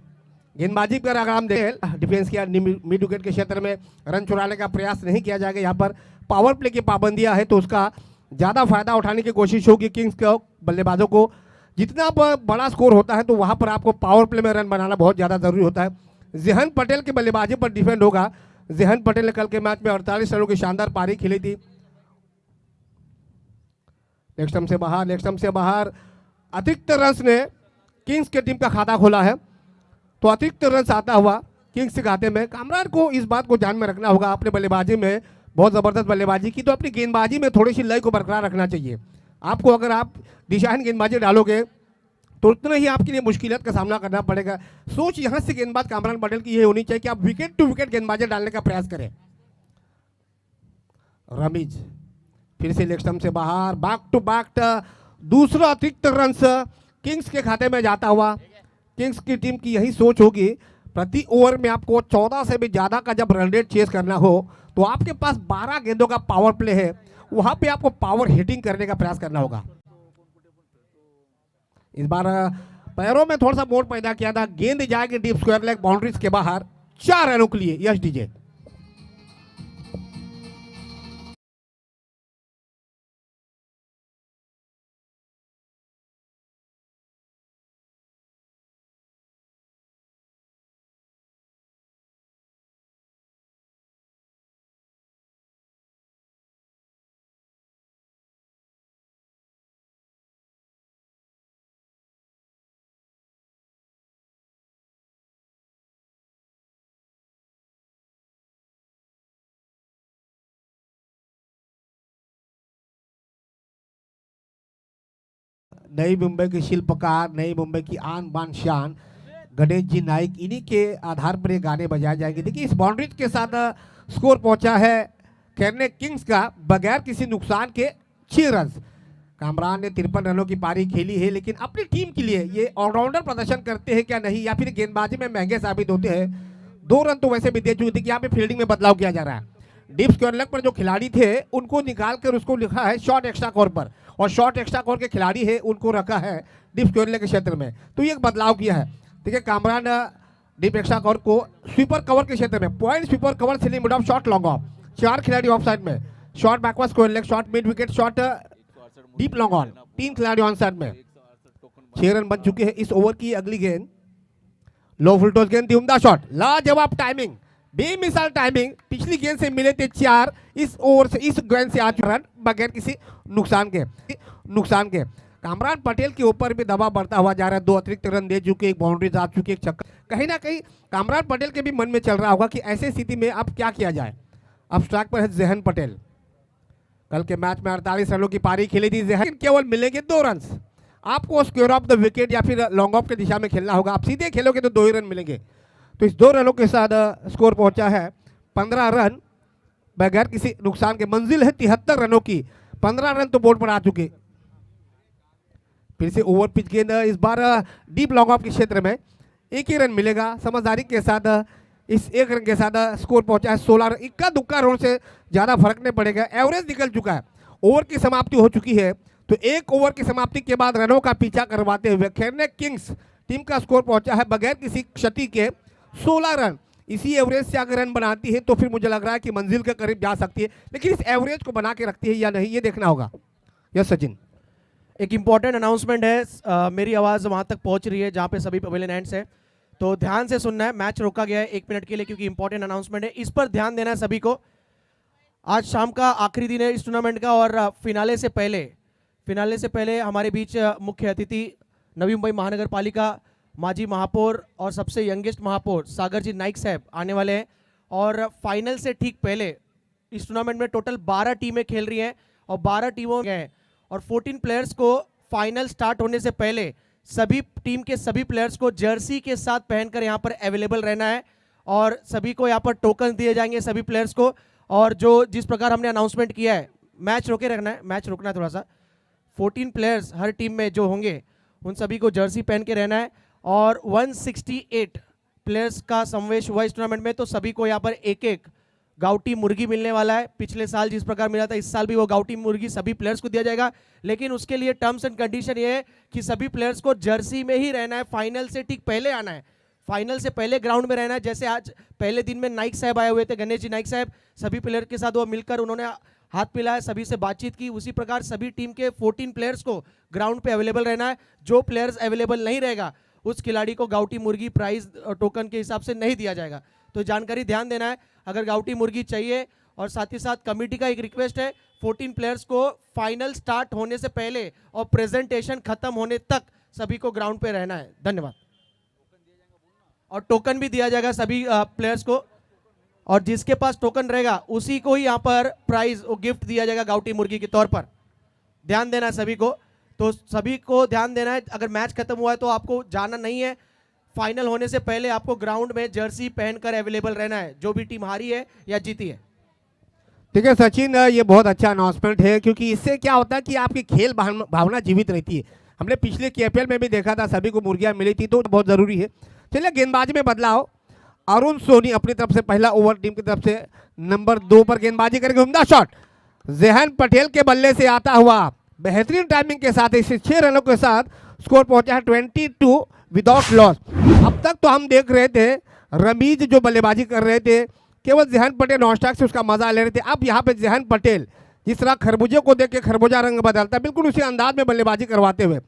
गेंदबाजी पर अगर हम देखें, डिफेंस किया, मिड विकेट के क्षेत्र में रन चुराने का प्रयास नहीं किया जाएगा। यहाँ पर पावर प्ले की पाबंदियां है, तो उसका ज़्यादा फायदा उठाने की कोशिश होगी किंग्स के बल्लेबाजों को। जितना बड़ा स्कोर होता है तो वहाँ पर आपको पावर प्ले में रन बनाना बहुत ज़्यादा ज़रूरी होता है। जहन पटेल की बल्लेबाजी पर डिफेंड होगा। जहन पटेल ने कल के मैच में 48 रनों की शानदार पारी खेली थी। लेग स्टंप से बाहर अतिरिक्त रन्स ने किंग्स के टीम का खाता खोला है, तो अतिरिक्त रन आता हुआ किंग्स के खाते में। कामरान को इस बात को ध्यान में रखना होगा, अपने बल्लेबाजी में बहुत ज़बरदस्त बल्लेबाजी की, तो अपनी गेंदबाजी में थोड़ी सी लय को बरकरार रखना चाहिए आपको। अगर आप दिशाहीन गेंदबाजी डालोगे तो उतना ही आपके लिए मुश्किलात का सामना करना पड़ेगा। सोच यहाँ से गेंदबाज कामरान पटेल की ये होनी चाहिए कि आप विकेट टू विकेट गेंदबाजी डालने का प्रयास करें। रमीज फिर से लेग स्टंप से बाहर, बैक टू बैक दूसरा अतिरिक्त रन किंग्स के खाते में जाता हुआ। किंग्स की टीम की यही सोच होगी, प्रति ओवर में आपको 14 से भी ज़्यादा का जब रन रेट चेस करना हो तो आपके पास 12 गेंदों का पावर प्ले है, वहां पे आपको पावर हिटिंग करने का प्रयास करना होगा। इस बार पैरों में थोड़ा सा मोड़ पैदा किया था, गेंद जाएगी डीप स्क्वायर लेग बाउंड्रीज के बाहर, 4 रनों के लिए। यश डीजे नई मुंबई के शिल्पकार, नई मुंबई की आन बान शान गणेश जी नाइक, इन्हीं के आधार पर ये गाने बजाए जाएंगे। देखिए इस बाउंड्री के साथ स्कोर पहुंचा है खेरने किंग्स का बगैर किसी नुकसान के 6 रन। कामरान ने 53 रनों की पारी खेली है, लेकिन अपनी टीम के लिए ये ऑलराउंडर प्रदर्शन करते हैं क्या नहीं, या फिर गेंदबाजी में महंगे साबित होते हैं। 2 रन तो वैसे भी दे चुके थे कि यहाँ पे फील्डिंग में बदलाव किया जा रहा है। डीप स्क्वायर लेग पर जो खिलाड़ी थे उनको निकाल कर उसको लिखा है शॉर्ट एक्स्ट्रा कॉर पर, और शॉर्ट एक्स्ट्रा कॉर के खिलाड़ी है उनको रखा है डीप स्क्वायर लेग के क्षेत्र में। तो ये एक बदलाव किया है। देखिए कामरान डीप एक्स्ट्रा कवर को स्वीपर कवर के क्षेत्र में पॉइंट स्वीपर कवर से mid of shot long off, 4 खिलाड़ी ऑफ साइड में, shot backward square leg, shot mid wicket, shot deep long on, 3 खिलाड़ी ऑन साइड में। 6 रन बन चुके हैं इस ओवर की। अगली गेंद लो फुल टॉस गेंद थी, उम्दा शॉट, लाजवाब टाइमिंग, बेमिसाल टाइमिंग। पिछली गेंद से मिले थे 4, इस ओवर से इस गेंद से 8 रन बगैर किसी नुकसान के। कामरान पटेल के ऊपर भी दबाव बढ़ता हुआ जा रहा है। 2 अतिरिक्त रन दे चुके, एक बाउंड्री आ चुकी, एक छक्का। कहीं ना कहीं कामरान पटेल के भी मन में चल रहा होगा कि ऐसी स्थिति में अब क्या किया जाए। अब स्ट्राइक पर है जहन पटेल। कल के मैच में 48 रनों की पारी खेली थी जहन, केवल मिलेंगे 2 रन। आपको स्क्वायर ऑफ द विकेट या फिर लॉन्ग ऑफ की दिशा में खेलना होगा। आप सीधे खेलोगे तो 2 ही रन मिलेंगे। तो इस 2 रनों के साथ स्कोर पहुंचा है 15 रन बगैर किसी नुकसान के। मंजिल है 73 रनों की, 15 रन तो बोर्ड पर आ चुके। फिर से ओवर पिच गेंद, इस बार डीप लॉन्ग ऑफ के क्षेत्र में 1 ही रन मिलेगा। समझदारी के साथ इस 1 रन के साथ स्कोर पहुंचा है 16 रन। इक्का दुक्का रन से ज़्यादा फर्क नहीं पड़ेगा, एवरेज निकल चुका है। ओवर की समाप्ति हो चुकी है, तो 1 ओवर की समाप्ति के बाद रनों का पीछा करवाते हुए खेरने किंग्स टीम का स्कोर पहुंचा है बगैर किसी क्षति के 16 रन। इसी एवरेज से अगर रन बनाती है तो फिर मुझे लग रहा है कि मंजिल के करीब जा सकती है, लेकिन इस एवरेज को बना के रखती है या नहीं ये देखना होगा। यस सचिन, एक इम्पॉर्टेंट अनाउंसमेंट है। मेरी आवाज़ वहाँ तक पहुँच रही है जहाँ पे सभी पवेलियन एंड्स है, तो ध्यान से सुनना है। मैच रोका गया है 1 मिनट के लिए क्योंकि इंपॉर्टेंट अनाउंसमेंट है, इस पर ध्यान देना है सभी को। आज शाम का आखिरी दिन है इस टूर्नामेंट का, और फिनाले से पहले हमारे बीच मुख्य अतिथि नवी मुंबई महानगर पालिका माजी महापौर और सबसे यंगेस्ट महापौर सागर जी नाइक साहब आने वाले हैं। और फाइनल से ठीक पहले इस टूर्नामेंट में टोटल 12 टीमें खेल रही हैं और 12 टीमों गए, और 14 प्लेयर्स को फाइनल स्टार्ट होने से पहले सभी टीम के सभी प्लेयर्स को जर्सी के साथ पहनकर यहाँ पर अवेलेबल रहना है, और सभी को यहाँ पर टोकन दिए जाएंगे सभी प्लेयर्स को। और जो जिस प्रकार हमने अनाउंसमेंट किया है, मैच रोके रखना है, मैच रोकना है थोड़ा सा। 14 प्लेयर्स हर टीम में जो होंगे उन सभी को जर्सी पहन के रहना है, और 168 प्लेयर्स का समावेश हुआ इस टूर्नामेंट में, तो सभी को यहाँ पर एक गाउटी मुर्गी मिलने वाला है। पिछले साल जिस प्रकार मिला था, इस साल भी वो गाउटी मुर्गी सभी प्लेयर्स को दिया जाएगा, लेकिन उसके लिए टर्म्स एंड कंडीशन ये है कि सभी प्लेयर्स को जर्सी में ही रहना है, फाइनल से ठीक पहले आना है, फाइनल से पहले ग्राउंड में रहना है। जैसे आज पहले दिन में नाइक साहब आए हुए थे, गणेश जी नाइक साहब, सभी प्लेयर के साथ वो मिलकर उन्होंने हाथ मिलाया, सभी से बातचीत की। उसी प्रकार सभी टीम के 14 प्लेयर्स को ग्राउंड पे अवेलेबल रहना है। जो प्लेयर्स अवेलेबल नहीं रहेगा उस खिलाड़ी को गाउटी मुर्गी प्राइज टोकन के हिसाब से नहीं दिया जाएगा। तो जानकारी ध्यान देना है, अगर गाउटी मुर्गी चाहिए। और साथ ही साथ कमेटी का एक रिक्वेस्ट है, 14 प्लेयर्स को फाइनल स्टार्ट होने से पहले और प्रेजेंटेशन खत्म होने तक सभी को ग्राउंड पे रहना है। धन्यवाद। और टोकन भी दिया जाएगा सभी प्लेयर्स को, और जिसके पास टोकन रहेगा उसी को ही यहाँ पर प्राइज और गिफ्ट दिया जाएगा गाउटी मुर्गी के तौर पर। ध्यान देना है सभी को, तो सभी को ध्यान देना है। अगर मैच खत्म हुआ है तो आपको जाना नहीं है, फाइनल होने से पहले आपको ग्राउंड में जर्सी पहनकर अवेलेबल रहना है, जो भी टीम हारी है या जीती है। ठीक है सचिन, ये बहुत अच्छा अनाउंसमेंट है, क्योंकि इससे क्या होता है कि आपकी खेल भावना जीवित रहती है। हमने पिछले KPL में भी देखा था, सभी को मुर्गियां मिली थी, तो बहुत ज़रूरी है। चलिए गेंदबाजी में बदलाव। अरुण सोनी अपनी तरफ से पहला ओवर टीम की तरफ से नंबर 2 पर गेंदबाजी करेंगे। उम्दा शॉट जहन पटेल के बल्ले से आता हुआ बेहतरीन टाइमिंग के साथ इसे 6 रनों के साथ स्कोर पहुंचा है 22 विदाउट लॉस। अब तक तो हम देख रहे थे रमीज जो बल्लेबाजी कर रहे थे, केवल जहन पटेल नॉन स्ट्राइक से उसका मजा ले रहे थे। अब यहाँ पे जहन पटेल जिस तरह खरबूजे को देख के खरबूजा रंग बदलता है, बिल्कुल उसी अंदाज में बल्लेबाजी करवाते हुए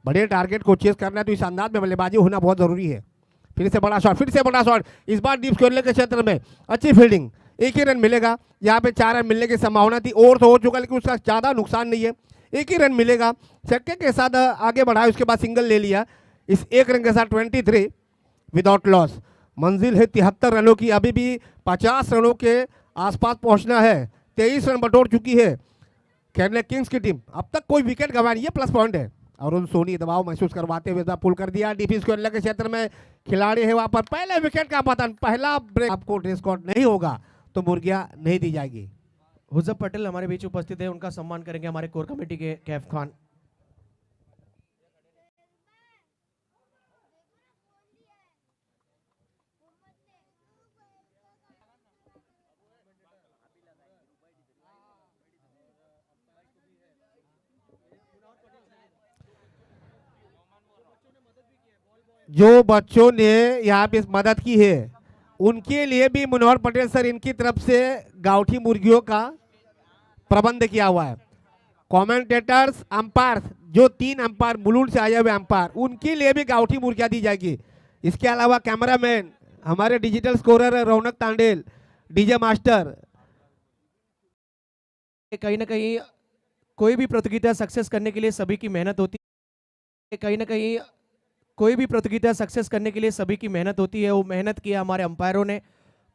बड़े टारगेट को चेस करना है, तो इस अंदाज में बल्लेबाजी होना बहुत ज़रूरी है। फिर से बड़ा शॉट, इस बार डीप स्क्वायर लेग के क्षेत्र में अच्छी फील्डिंग, 1 ही रन मिलेगा। यहाँ पे 4 रन मिलने की संभावना थी, ओवर तो हो चुका लेकिन उसका ज़्यादा नुकसान नहीं है, 1 ही रन मिलेगा। छक्के के साथ आगे बढ़ाया, उसके बाद सिंगल ले लिया। इस 1 रन के साथ 23 विदाउट लॉस। मंजिल है 73 रनों की, अभी भी 50 रनों के आसपास पहुंचना है। 23 रन बटोर चुकी है खेरने किंग्स की टीम, अब तक कोई विकेट गंवाई नहीं, ये प्लस पॉइंट है। अरुण सोनी दबाव महसूस करवाते हुए पुल कर दिया डीपी स्क्वायर के क्षेत्र में खिलाड़ी है वहां पर पहले विकेट का पतन पहला ब्रेक आपको डिस्काउंट नहीं होगा तो मुर्गियां नहीं दी जाएगी। हुजब पटेल हमारे बीच उपस्थित है, उनका सम्मान करेंगे हमारे कोर कमेटी के कैफ खान। जो बच्चों ने यहाँ पे मदद की है उनके लिए भी मनोहर पटेल सर इनकी तरफ से गाउठी मुर्गियों का प्रबंध किया हुआ है। कमेंटेटर्स अंपायर जो 3 अंपायर मुलुंड से आए हुए अंपायर उनके लिए भी गाउठी मुर्गियां दी जाएगी। इसके अलावा कैमरामैन हमारे डिजिटल स्कोरर रौनक तांडेल डीजे मास्टर। कहीं ना कहीं कोई भी प्रतियोगिता सक्सेस करने के लिए सभी की मेहनत होती है, कहीं ना कहीं कोई भी प्रतियोगिता सक्सेस करने के लिए सभी की मेहनत होती है। वो मेहनत किया हमारे अंपायरों ने,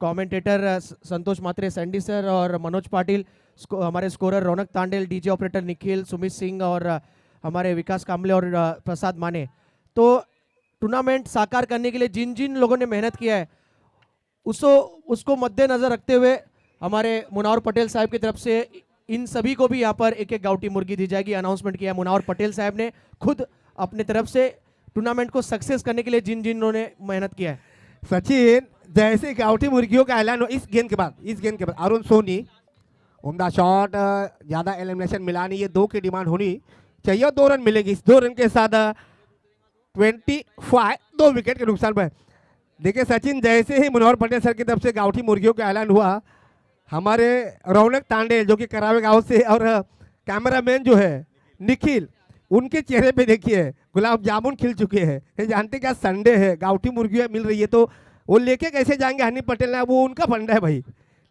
कमेंटेटर संतोष मात्रे सैंडी सर और मनोज पाटिल, हमारे स्कोरर रौनक तांडेल, डीजे ऑपरेटर निखिल, सुमित सिंह और हमारे विकास कामले और प्रसाद माने। तो टूर्नामेंट साकार करने के लिए जिन जिन लोगों ने मेहनत किया है उसको मद्देनजर रखते हुए हमारे मुनव्वर पटेल साहब की तरफ से इन सभी को भी यहाँ पर एक एक गाउठी मुर्गी दी जाएगी। अनाउंसमेंट किया मुनव्वर पटेल साहब ने खुद अपनी तरफ से टूर्नामेंट को सक्सेस करने के लिए जिन जिन्होंने मेहनत किया है। सचिन जैसे गाउठी मुर्गियों का ऐलान हो इस गेंद के बाद अरुण सोनी उम्दा शॉट, ज्यादा एलिमिनेशन मिला नहीं, ये 2 की डिमांड होनी चाहिए और 2 रन मिलेगी। इस 2 रन के साथ 25 2 विकेट के नुकसान पर। देखिए सचिन जैसे ही मनोहर पटेल सर की तरफ से गाउठी मुर्गियों का ऐलान हुआ हमारे रौनक तांडेल जो कि करावे गांव से और कैमरामैन जो है निखिल उनके चेहरे पे देखिए गुलाब जामुन खिल चुके हैं। ये जानते क्या संडे है गाउठी मुर्गियाँ मिल रही है तो वो लेके कैसे जाएंगे हनी पटेल ने, वो उनका फंडा है भाई।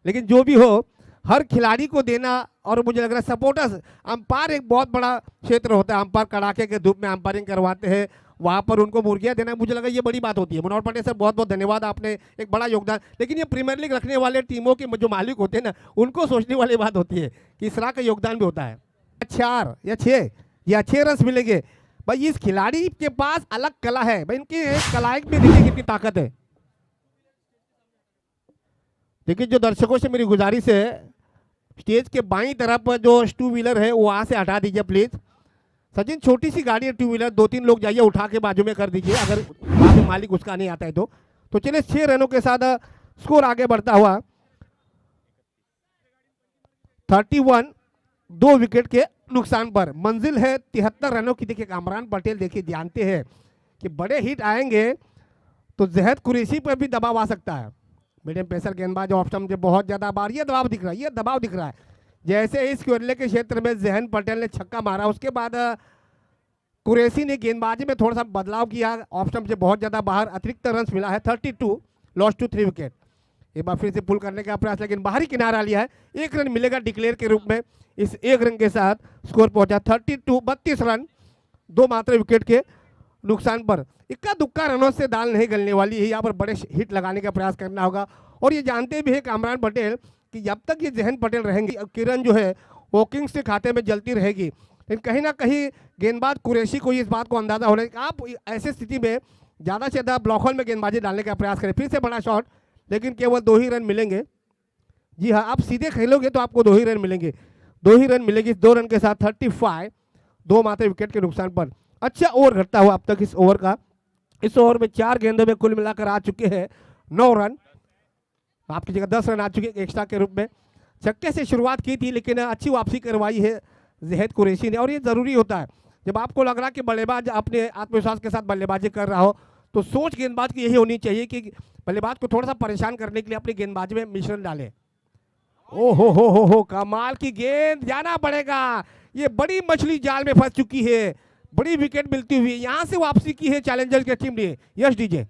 लेकिन जो भी हो हर खिलाड़ी को देना और मुझे लग रहा है सपोर्टर्स अंपायर एक बहुत बड़ा क्षेत्र होता है। अंपायर कड़ाके के धूप में अंपायरिंग करवाते हैं वहाँ पर उनको मुर्गियाँ देना मुझे लगा ये बड़ी बात होती है। मनोहर पटेल सर बहुत बहुत धन्यवाद, आपने एक बड़ा योगदान। लेकिन ये प्रीमियर लीग रखने वाले टीमों के जो मालिक होते हैं ना उनको सोचने वाली बात होती है कि इस तरह का योगदान भी होता है। 4 या 6 या 6 रन मिलेंगे भाई। इस खिलाड़ी के पास अलग कला है भाई, इनकी कलाएं में देखिए कितनी ताकत है। देखिए जो दर्शकों से मेरी गुजारिश है स्टेज के बाईं तरफ जो 2 व्हीलर है वो वहां से हटा दीजिए प्लीज। सचिन छोटी सी गाड़ी है 2 व्हीलर, 2-3 लोग जाइए उठा के बाजू में कर दीजिए अगर बाद में मालिक उसका नहीं आता है तो चलिए 6 रनों के साथ स्कोर आगे बढ़ता हुआ 31 2 विकेट के नुकसान पर। मंजिल है 73 रनों की। देखिए कामरान पटेल देखिए जानते हैं कि बड़े हिट आएंगे तो जहद कुरैशी पर भी दबाव आ सकता है। मीडियम पेसर गेंदबाज ऑफ स्टंप बहुत ज्यादा बार ये दबाव दिख रहा है। जैसे इस क्वेरले के क्षेत्र में जहन पटेल ने छक्का मारा उसके बाद कुरैशी ने गेंदबाजी में थोड़ा सा बदलाव किया, ऑफ स्टंप से बहुत ज्यादा बाहर, अतिरिक्त रन मिला है 32, लॉस टू 3 विकेट। एक बार फिर से पुल करने का प्रयास लेकिन बाहरी किनारा लिया है। 1 रन मिलेगा डिक्लेयर के रूप में। इस 1 रन के साथ स्कोर पहुंचा 32 रन 2 मात्र विकेट के नुकसान पर। इक्का दुक्का रनों से दाल नहीं गलने वाली है, यहाँ पर बड़े हिट लगाने का प्रयास करना होगा। और ये जानते भी है कामरान पटेल कि जब तक ये जहन पटेल रहेंगे किरण जो है हॉकिंग्स के खाते में जलती रहेगी। लेकिन कहीं ना कहीं गेंदबाज कुरैशी को इस बात को अंदाजा होना कि आप ऐसी स्थिति में ज़्यादा से ज़्यादा ब्लॉक होल में गेंदबाजी डालने का प्रयास करें। फिर से बड़ा शॉट लेकिन केवल 2 ही रन मिलेंगे। जी हाँ, आप सीधे खेलोगे तो आपको 2 ही रन मिलेंगे, 2 ही रन मिलेगी। 2 रन के साथ 35 2 मात्र विकेट के नुकसान पर। अच्छा ओवर घटता हुआ अब तक इस ओवर का। इस ओवर में 4 गेंदों में कुल मिलाकर आ चुके हैं 9 रन, आपकी जगह 10 रन आ चुके एक्स्ट्रा के रूप में। छक्के से शुरुआत की थी लेकिन अच्छी वापसी करवाई है जहद कुरैशी ने। और ये ज़रूरी होता है जब आपको लग रहा है कि बल्लेबाज अपने आत्मविश्वास के साथ बल्लेबाजी कर रहा हो तो सोच गेंदबाज की यही होनी चाहिए कि बल्लेबाज को थोड़ा सा परेशान करने के लिए अपनी गेंदबाजी में मिश्रण डालें। ओ हो कमाल की गेंद, जाना पड़ेगा। ये बड़ी मछली जाल में फंस चुकी है, बड़ी विकेट मिलती हुई यहां से वापसी की है चैलेंजर्स की टीम ने। यश डीजे।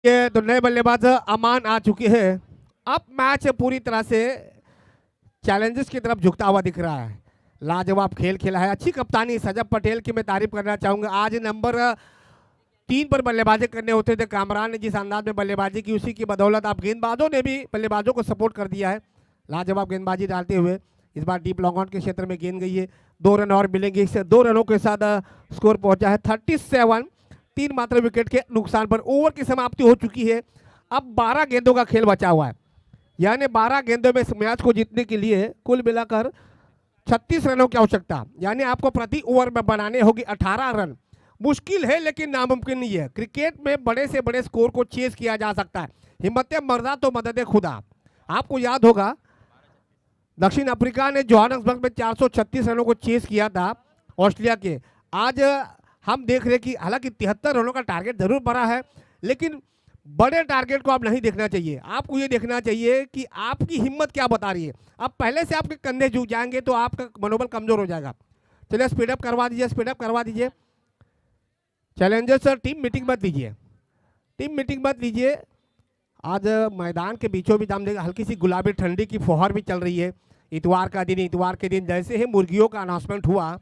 ये तो नए बल्लेबाज अमान आ चुके हैं। अब मैच पूरी तरह से चैलेंजेस की तरफ झुकता हुआ दिख रहा है। लाजवाब खेल खेला है, अच्छी कप्तानी सजब पटेल की मैं तारीफ करना चाहूंगा। आज नंबर 3 पर बल्लेबाजी करने होते थे कामरान ने जिस अंदाज में बल्लेबाजी की, उसी की बदौलत आप गेंदबाजों ने भी बल्लेबाजों को सपोर्ट कर दिया है। लाजवाब गेंदबाजी डालते हुए इस बार डीप लॉन्ग ऑन के क्षेत्र में गेंद गई है। 2 रन और मिलेंगे, इससे 2 रनों के साथ स्कोर पहुंचा है 37। 3 मात्र विकेट के नुकसान पर ओवर की समाप्ति हो चुकी है। अब 12 गेंदों का खेल बचा हुआ है, यानी 12 गेंदों में इस मैच को जीतने के लिए कुल मिलाकर 36 रनों की आवश्यकता, यानी आपको प्रति ओवर में बनाने होगी 18 रन। मुश्किल है लेकिन नामुमकिन नहीं है। क्रिकेट में बड़े से बड़े स्कोर को चेस किया जा सकता है, हिम्मत मर्दा तो मदद खुदा। आपको याद होगा दक्षिण अफ्रीका ने जोहान्सबर्ग में 436 रनों को चेस किया था ऑस्ट्रेलिया के। आज हम देख रहे कि हालांकि 73 रनों का टारगेट जरूर बड़ा है, लेकिन बड़े टारगेट को आप नहीं देखना चाहिए। आपको ये देखना चाहिए कि आपकी हिम्मत क्या बता रही है। अब पहले से आपके कंधे झुक जाएंगे तो आपका मनोबल कमजोर हो जाएगा। चलिए स्पीडअप करवा दीजिए, स्पीडअप करवा दीजिए। चैलेंजर सर टीम मीटिंग मत लीजिए, टीम मीटिंग मत लीजिए। आज मैदान के बीचों बीच हम देखा हल्की सी गुलाबी ठंडी की फुहार भी चल रही है। इतवार के दिन जैसे ही मुर्गियों का अनाउंसमेंट हुआ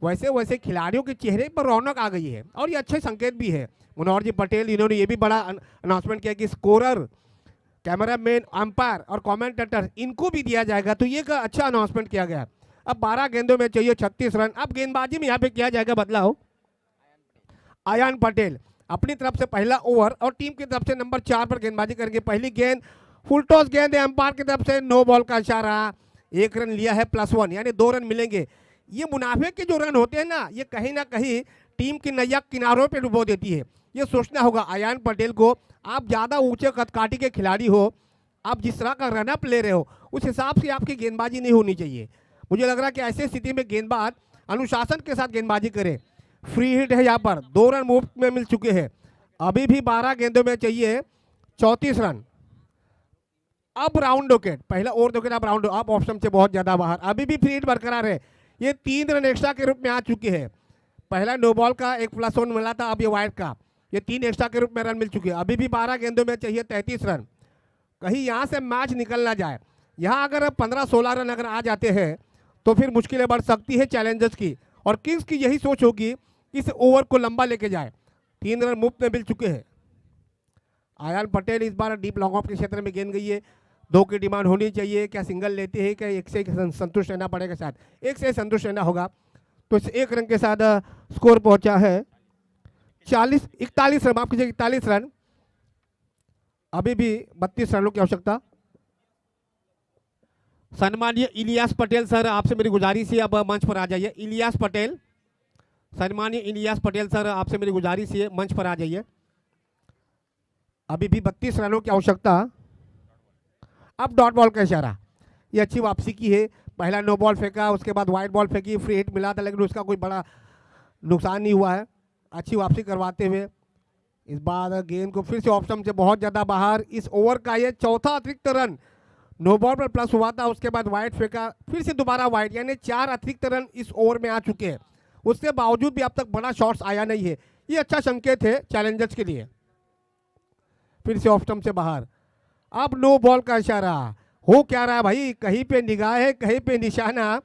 वैसे वैसे खिलाड़ियों के चेहरे पर रौनक आ गई है, और ये अच्छे संकेत भी है। मनोहर जी पटेल इन्होंने ये भी बड़ा अनाउंसमेंट किया कि स्कोरर, कैमरामैन, अंपायर और कमेंटेटर इनको भी दिया जाएगा, तो ये एक अच्छा अनाउंसमेंट किया गया। अब 12 गेंदों में चाहिए 36 रन। अब गेंदबाजी में यहाँ पे किया जाएगा बदलाव। अयान पटेल अपनी तरफ से पहला ओवर और टीम की तरफ से नंबर 4 पर गेंदबाजी करेंगे। पहली गेंद फुल टॉस गेंद है, अंपायर की तरफ से नो बॉल का इशारा। 1 रन लिया है +1, यानी 2 रन मिलेंगे। ये मुनाफे के जो रन होते हैं ना कहीं टीम की नैया किनारों पे डुबो देती है। ये सोचना होगा अयान पटेल को, आप ज़्यादा ऊंचे कदकाठी के खिलाड़ी हो, आप जिस तरह का रनअप ले रहे हो उस हिसाब से आपकी गेंदबाजी नहीं होनी चाहिए। मुझे लग रहा है कि ऐसी स्थिति में गेंदबाज अनुशासन के साथ गेंदबाजी करे। फ्री हिट है यहाँ पर, 2 रन मुफ्त में मिल चुके हैं। अभी भी 12 गेंदों में चाहिए 34 रन। अब राउंड विकेट, पहला ओवर विकेट, अब राउंड, अब ऑप्शन से बहुत ज़्यादा बाहर। अभी भी फ्री हिट बरकरार है। ये 3 रन एक्स्ट्रा के रूप में आ चुके हैं। पहला नो बॉल का एक +1 मिला था, अब ये वाइड का, ये 3 एक्स्ट्रा के रूप में रन मिल चुके हैं। अभी भी 12 गेंदों में चाहिए 33 रन। कहीं यहाँ से मैच निकल ना जाए। यहाँ अगर 15-16 रन अगर आ जाते हैं तो फिर मुश्किलें बढ़ सकती है चैलेंजर्स की, और किंग्स की यही सोच होगी इस ओवर को लंबा लेके जाए। 3 रन मुफ्त में मिल चुके हैं। अयान पटेल इस बार डीप लॉन्ग ऑफ के क्षेत्र में गेंद गई है। 2 की डिमांड होनी चाहिए। क्या सिंगल लेते हैं, क्या 1 से संतुष्ट रहना पड़ेगा? शायद 1 से संतुष्ट रहना होगा। तो इस 1 रन के साथ स्कोर पहुंचा है 41 रन, माफ कीजिए 41 रन। अभी भी 32 रनों की आवश्यकता। सम्मानीय इलियास पटेल सर, आपसे मेरी गुजारिश है अब मंच पर आ जाइए। इलियास पटेल, सम्मानीय इलियास पटेल सर, आपसे मेरी गुजारिश है मंच पर आ जाइए। अभी भी 32 रनों की आवश्यकता। अब डॉट बॉल का इशारा, ये अच्छी वापसी की है। पहला नो बॉल फेंका, उसके बाद वाइड बॉल फेंकी, फ्री हिट मिला था, लेकिन उसका कोई बड़ा नुकसान नहीं हुआ है। अच्छी वापसी करवाते हुए इस बार गेंद को फिर से ऑप्शन से बहुत ज़्यादा बाहर। इस ओवर का ये चौथा अतिरिक्त रन। नो बॉल पर प्लस हुआ था, उसके बाद वाइड फेंका, फिर से दोबारा वाइड, यानी 4 अतिरिक्त रन इस ओवर में आ चुके हैं। उसके बावजूद भी अब तक बड़ा शॉट्स आया नहीं है। ये अच्छा संकेत है चैलेंजर्स के लिए। फिर से ऑफ स्टंप से बाहर। अब नो बॉल का इशारा। हो क्या रहा है भाई, कहीं पे निगाह है, कहीं पे निशाना।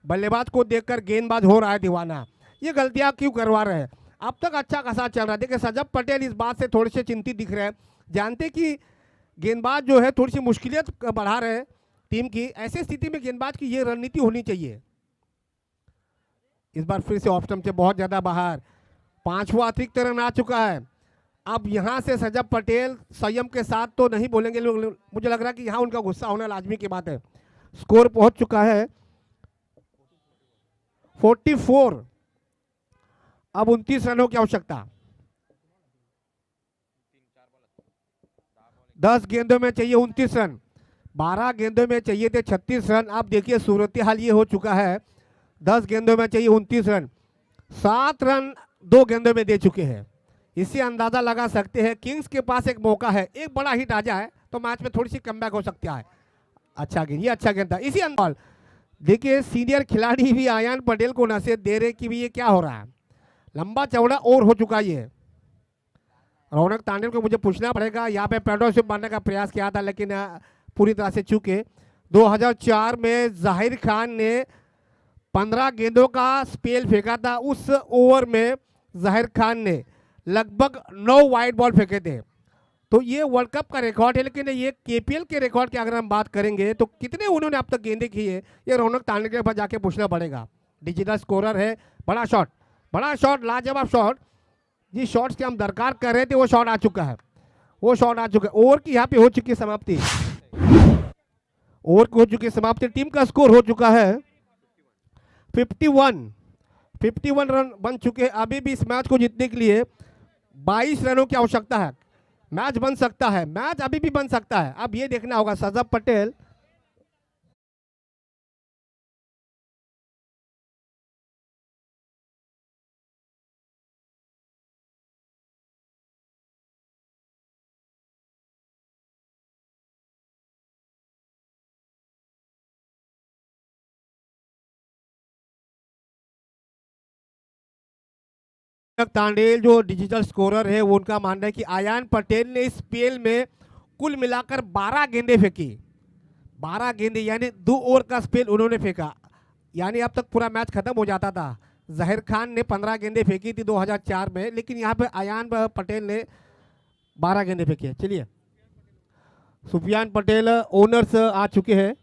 बल्लेबाज को देखकर गेंदबाज हो रहा है दीवाना। ये गलतियां क्यों करवा रहे हैं? अब तक अच्छा खासा चल रहा है। देखिए सजब पटेल इस बात से थोड़े से चिंतित दिख रहे हैं, जानते कि गेंदबाज जो है थोड़ी सी मुश्किलियत बढ़ा रहे हैं टीम की। ऐसी स्थिति में गेंदबाज की ये रणनीति होनी चाहिए। इस बार फिर से ऑफ स्टंप से बहुत ज्यादा बाहर। 5वां अतिरिक्त रन आ चुका है। अब यहां से सजब पटेल संयम के साथ तो नहीं बोलेंगे लोग, मुझे लग रहा है कि यहां उनका गुस्सा होना लाजमी की बात है। स्कोर पहुंच चुका है 44। अब 29 रनों की आवश्यकता। 10 गेंदों में चाहिए 29 रन। 12 गेंदों में चाहिए थे 36 रन। अब देखिए सूरत हाल ये हो चुका है, 10 गेंदों में चाहिए 29 रन। 7 रन 2 गेंदों में दे चुके हैं। इससे अंदाजा लगा सकते हैं किंग्स के पास एक मौका है, एक बड़ा हिट आ जाए तो मैच में थोड़ी सी कमबैक हो सकता है। अच्छा गेंद, ये अच्छा गेंद था। इसी अंदाज देखिए सीनियर खिलाड़ी भी अयान पटेल को नसीहत दे रहे कि भी ये क्या हो रहा है। लंबा चौड़ा और हो चुका ये। रौनक तांडेल को मुझे पूछना पड़ेगा, यहाँ पे पार्टनरशिप मारने का प्रयास किया था लेकिन पूरी तरह से चूके। 2004 में जाहिर खान ने 15 गेंदों का स्पेल फेंका था। उस ओवर में जाहिर खान ने लगभग 9 वाइड बॉल फेंके थे। तो ये वर्ल्ड कप का रिकॉर्ड है, लेकिन ये केपीएल के रिकॉर्ड की अगर हम बात करेंगे तो कितने उन्होंने अब तक गेंदें की है, ये रौनक तांडेल के पास जाके पूछना पड़ेगा। डिजिटल स्कोरर है। बड़ा शॉट, लाजवाब शॉट। जिस शॉट्स की हम दरकार कर रहे थे वो शॉट आ चुका है, ओवर की यहाँ पे हो चुकी है समाप्ति, टीम का स्कोर हो चुका है 51 रन बन चुके हैं। अभी भी इस मैच को जीतने के लिए 22 रनों की आवश्यकता है। मैच बन सकता है, मैच अभी भी बन सकता है। अब ये देखना होगा सजब पटेल तांडेल जो डिजिटल स्कोरर है वो उनका मानना है कि आयान पटेल ने इस स्पेल में कुल मिलाकर 12 गेंदें फेंकी। 12 गेंदें यानी 2 ओवर का स्पेल उन्होंने फेंका, यानी अब तक पूरा मैच खत्म हो जाता था। जाहिर खान ने 15 गेंदें फेंकी थी 2004 में, लेकिन यहाँ पे आयान पटेल ने 12 गेंदें फेंकी। चलिए, सुफियान पटेल ओनर्स आ चुके हैं।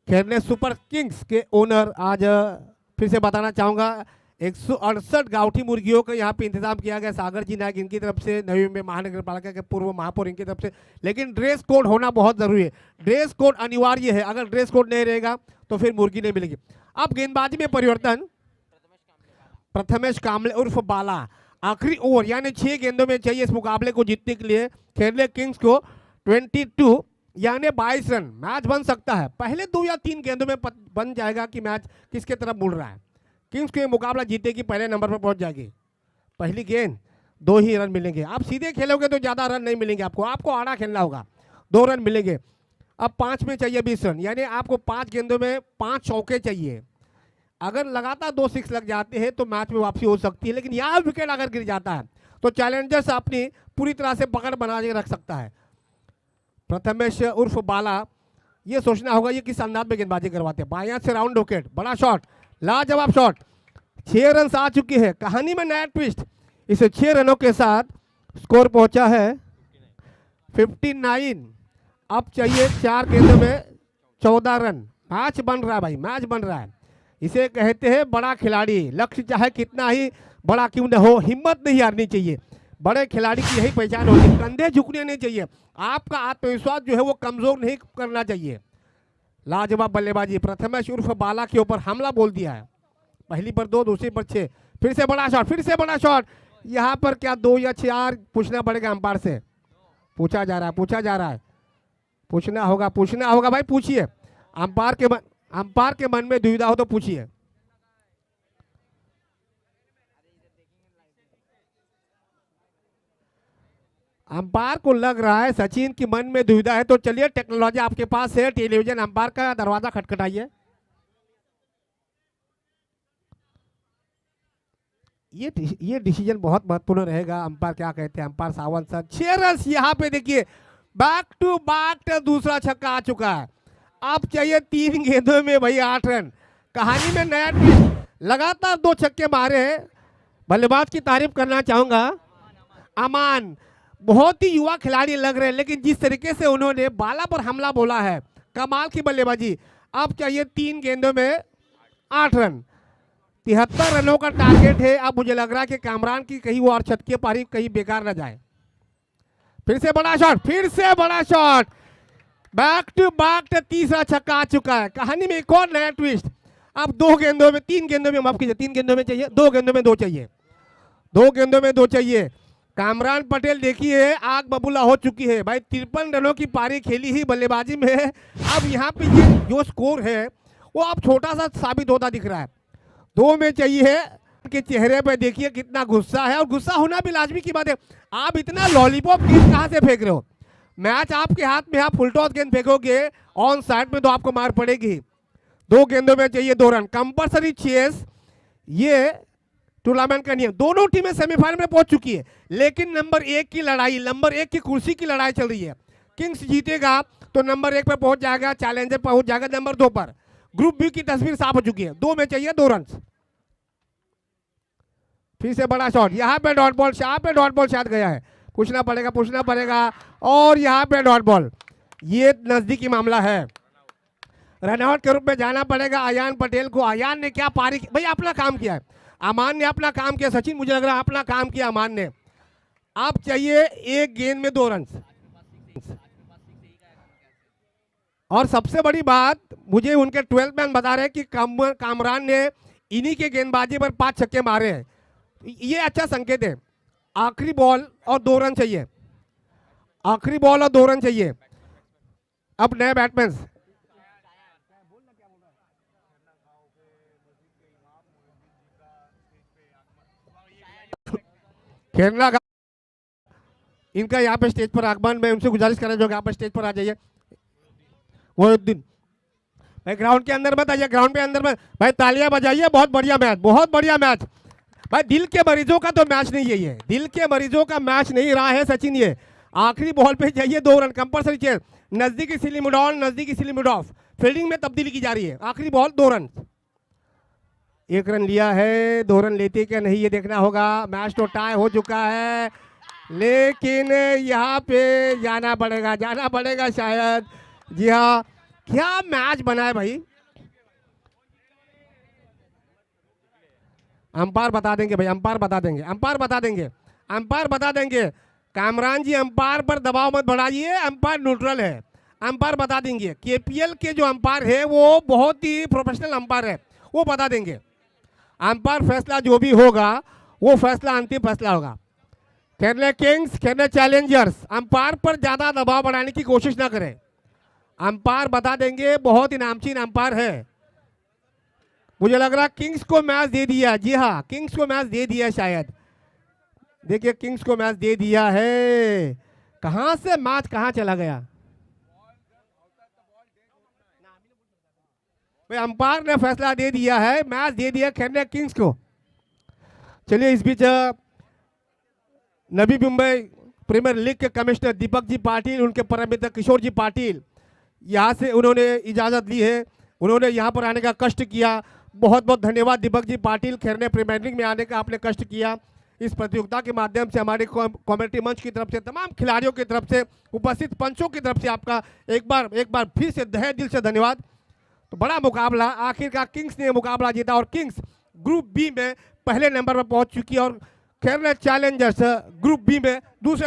खेलने सुपर किंग्स के ओनर आज फिर से बताना चाहूँगा 168 गावठी मुर्गियों का यहाँ पे इंतजाम किया गया। सागर जी नायक इनकी तरफ से, नवी मुंबई महानगर पालिका के पूर्व महापौर इनकी तरफ से। लेकिन ड्रेस कोड होना बहुत ज़रूरी है, ड्रेस कोड अनिवार्य है। अगर ड्रेस कोड नहीं रहेगा तो फिर मुर्गी नहीं मिलेगी। अब गेंदबाजी में परिवर्तन, प्रथमेश कामले उर्फ बाला आखिरी ओवर यानी 6 गेंदों में चाहिए इस मुकाबले को जीतने के लिए। खेलने किंग्स को 22 यानी 22 रन। मैच बन सकता है, पहले 2 या 3 गेंदों में बन जाएगा कि मैच किसके तरफ मुड़ रहा है। किंग्स को ये मुकाबला जीतेगी, पहले नंबर पर पहुंच जाएगी। पहली गेंद 2 ही रन मिलेंगे। आप सीधे खेलोगे तो ज़्यादा रन नहीं मिलेंगे, आपको आड़ा खेलना होगा, 2 रन मिलेंगे। अब 5 में चाहिए 20 रन, यानी आपको 5 गेंदों में 5 चौके चाहिए। अगर लगातार 2 6 लग जाते हैं तो मैच में वापसी हो सकती है, लेकिन यहाँ विकेट अगर गिर जाता है तो चैलेंजर्स अपनी पूरी तरह से पकड़ बना के रख सकता है। प्रथमेश उर्फ बाला, ये सोचना होगा ये किस अंदाज में गेंदबाजी करवाते हैं। बायां से राउंड विकेट, बड़ा शॉट, लाजवाब शॉट। 6 रन आ चुके हैं। कहानी में नया ट्विस्ट, इसे 6 रनों के साथ स्कोर पहुंचा है 59। अब चाहिए 4 गेंदों में 14 रन। मैच बन रहा है भाई, मैच बन रहा है। इसे कहते हैं बड़ा खिलाड़ी। लक्ष्य चाहे कितना ही बड़ा क्यों न हो, हिम्मत नहीं हारनी चाहिए। बड़े खिलाड़ी की यही पहचान होती है, कंधे झुकने नहीं चाहिए। आपका आत्मविश्वास जो है वो कमजोर नहीं करना चाहिए। लाजवाब बल्लेबाजी, प्रथमेश उर्फ बाला के ऊपर हमला बोल दिया है। पहली पर 2, दूसरी पर 6। फिर से बड़ा शॉट, यहाँ पर क्या 2 या 4 पूछना पड़ेगा अंपायर से। पूछा जा रहा है। पूछना होगा भाई, पूछिए। अंपायर के मन में दुविधा हो तो पूछिए। अंपायर को लग रहा है सचिन की मन में दुविधा है, तो चलिए टेक्नोलॉजी आपके पास है, टेलीविजन अंपायर का दरवाजा खटखटाइए। ये डिसीजन बहुत महत्वपूर्ण रहेगा। अंपायर क्या कहते हैं, अंपायर सावंत सर। 6 रन यहाँ पे देखिए, बैक टू बैक दूसरा छक्का आ चुका है। अब चाहिए 3 गेंदों में भाई 8 रन। कहानी में नया ट्विस्ट, लगातार 2 छक्के मारे हैं। बल्लेबाज की तारीफ करना चाहूंगा, अमान बहुत ही युवा खिलाड़ी लग रहे हैं, लेकिन जिस तरीके से उन्होंने बाला पर हमला बोला है, कमाल की बल्लेबाजी। अब चाहिए 3 गेंदों में 8 रन। 73 रनों का टारगेट है। अब मुझे लग रहा है कि कामरान की कहीं वो और छक्के पारी कहीं बेकार न जाए। फिर से बड़ा शॉट, बैक टू बैक तीसरा छक्का आ चुका है। कहानी में एक और नया ट्विस्ट। अब 3 गेंदों में माफ कीजिए, 3 गेंदों में चाहिए, 2 गेंदों में 2 चाहिए, 2 गेंदों में 2 चाहिए। कामरान पटेल देखिए आग बबूला हो चुकी है भाई। 53 रनों की पारी खेली ही बल्लेबाजी में है। अब यहाँ पे ये जो स्कोर है वो अब छोटा सा साबित होता दिख रहा है। 2 में चाहिए। के चेहरे पे देखिए कितना गुस्सा है, और गुस्सा होना भी लाजमी की बात है। आप इतना लॉलीपॉप गेंद कहाँ से फेंक रहे हो? मैच आपके हाथ में, आप फुल टॉस गेंद फेंकोगे ऑन साइड में तो आपको मार पड़ेगी। 2 गेंदों में चाहिए 2 रन। कंपल्सरी चेस, ये टूर्नामेंट का नियम। दोनों टीमें सेमीफाइनल में पहुंच चुकी है, लेकिन नंबर 1 की लड़ाई, नंबर 1 की कुर्सी की लड़ाई चल रही है। किंग्स जीतेगा तो नंबर 1 पर पहुंच जाएगा, चैलेंजर पहुंच जाएगा नंबर 2 पर। ग्रुप बी की तस्वीर साफ हो चुकी है, 2 में चाहिए 2 रन। फिर से बड़ा शॉट, यहाँ पे डॉट बॉल, यहाँ पे डॉट बॉल शायद गया है, पूछना पड़ेगा। और यहाँ पे डॉट बॉल, ये नजदीकी मामला है, रनआउट के रूप में जाना पड़ेगा अयान पटेल को। अयान ने क्या पारी, भाई अपना काम किया है, अमान ने अपना काम किया। सचिन मुझे लग रहा है अपना काम किया अमान ने। अब चाहिए एक गेंद में 2 रन। और सबसे बड़ी बात, मुझे उनके 12 मैन बता रहे हैं कि कामरान ने इन्हीं के गेंदबाजी पर 5 छक्के मारे हैं। ये अच्छा संकेत है। आखिरी बॉल और 2 रन चाहिए, आखिरी बॉल और 2 रन चाहिए। अब नए बैट्समैन, खेलना का इनका यहाँ पे स्टेज पर आगमन, मैं उनसे गुजारिश करना चाहूँगा यहाँ पर स्टेज पर आ जाइए। वो दिन भाई ग्राउंड के अंदर मत आइए, ग्राउंड के अंदर मत, भाई तालियां बजाइए। बहुत बढ़िया मैच, बहुत बढ़िया मैच भाई। दिल के मरीजों का तो मैच नहीं है ये, दिल के मरीजों का मैच नहीं रहा है सचिन। ये आखिरी बॉल पे चाहिए 2 रन, कंपल्सरी चेयर, नजदीकी स्लिम मिड ऑन, नजदीकी स्लिम मिड ऑफ, फील्डिंग में तब्दीली की जा रही है। आखिरी बॉल 2 रन, 1 रन लिया है, 2 रन लेते क्या नहीं ये देखना होगा। मैच तो टाई हो चुका है, लेकिन यहाँ पे जाना पड़ेगा शायद। जी हाँ, क्या मैच बना है भाई। अंपायर बता देंगे भाई, अंपायर बता देंगे। कामरान जी अंपायर पर दबाव मत बढ़ाइए, अंपायर न्यूट्रल है, अंपायर बता देंगे। केपीएल के जो अंपायर है वो बहुत ही प्रोफेशनल अंपायर है, वो बता देंगे। अंपायर फैसला जो भी होगा वो फैसला अंतिम फैसला होगा। खेलने किंग्स, खेलने चैलेंजर्स, अंपायर पर ज्यादा दबाव बढ़ाने की कोशिश ना करें, अंपायर बता देंगे। बहुत ही नामचीन अंपायर है। मुझे लग रहा किंग्स को मैच दे दिया, जी हाँ किंग्स को मैच दे दिया शायद। देखिए किंग्स को मैच दे दिया है, कहां से मैच कहां चला गया भाई। अंपायर ने फैसला दे दिया है, मैच दे दिया खेलने किंग्स को। चलिए इस बीच नवी मुंबई प्रीमियर लीग के कमिश्नर दीपक जी पाटिल, उनके परम मित्र किशोर जी पाटिल, यहाँ से उन्होंने इजाज़त ली है, उन्होंने यहाँ पर आने का कष्ट किया। बहुत बहुत धन्यवाद दीपक जी पाटिल, खेलने प्रीमियर लीग में आने का आपने कष्ट किया। इस प्रतियोगिता के माध्यम से हमारे कमेटी मंच की तरफ से, तमाम खिलाड़ियों की तरफ से, उपस्थित पंचों की तरफ से आपका एक बार फिर से तहे दिल से धन्यवाद। तो बड़ा मुकाबला, आखिरकार किंग्स ने मुकाबला जीता और किंग्स ग्रुप बी में पहले नंबर पर पहुंच चुकी है और खेलने चैलेंजर्स ग्रुप बी में दूसरे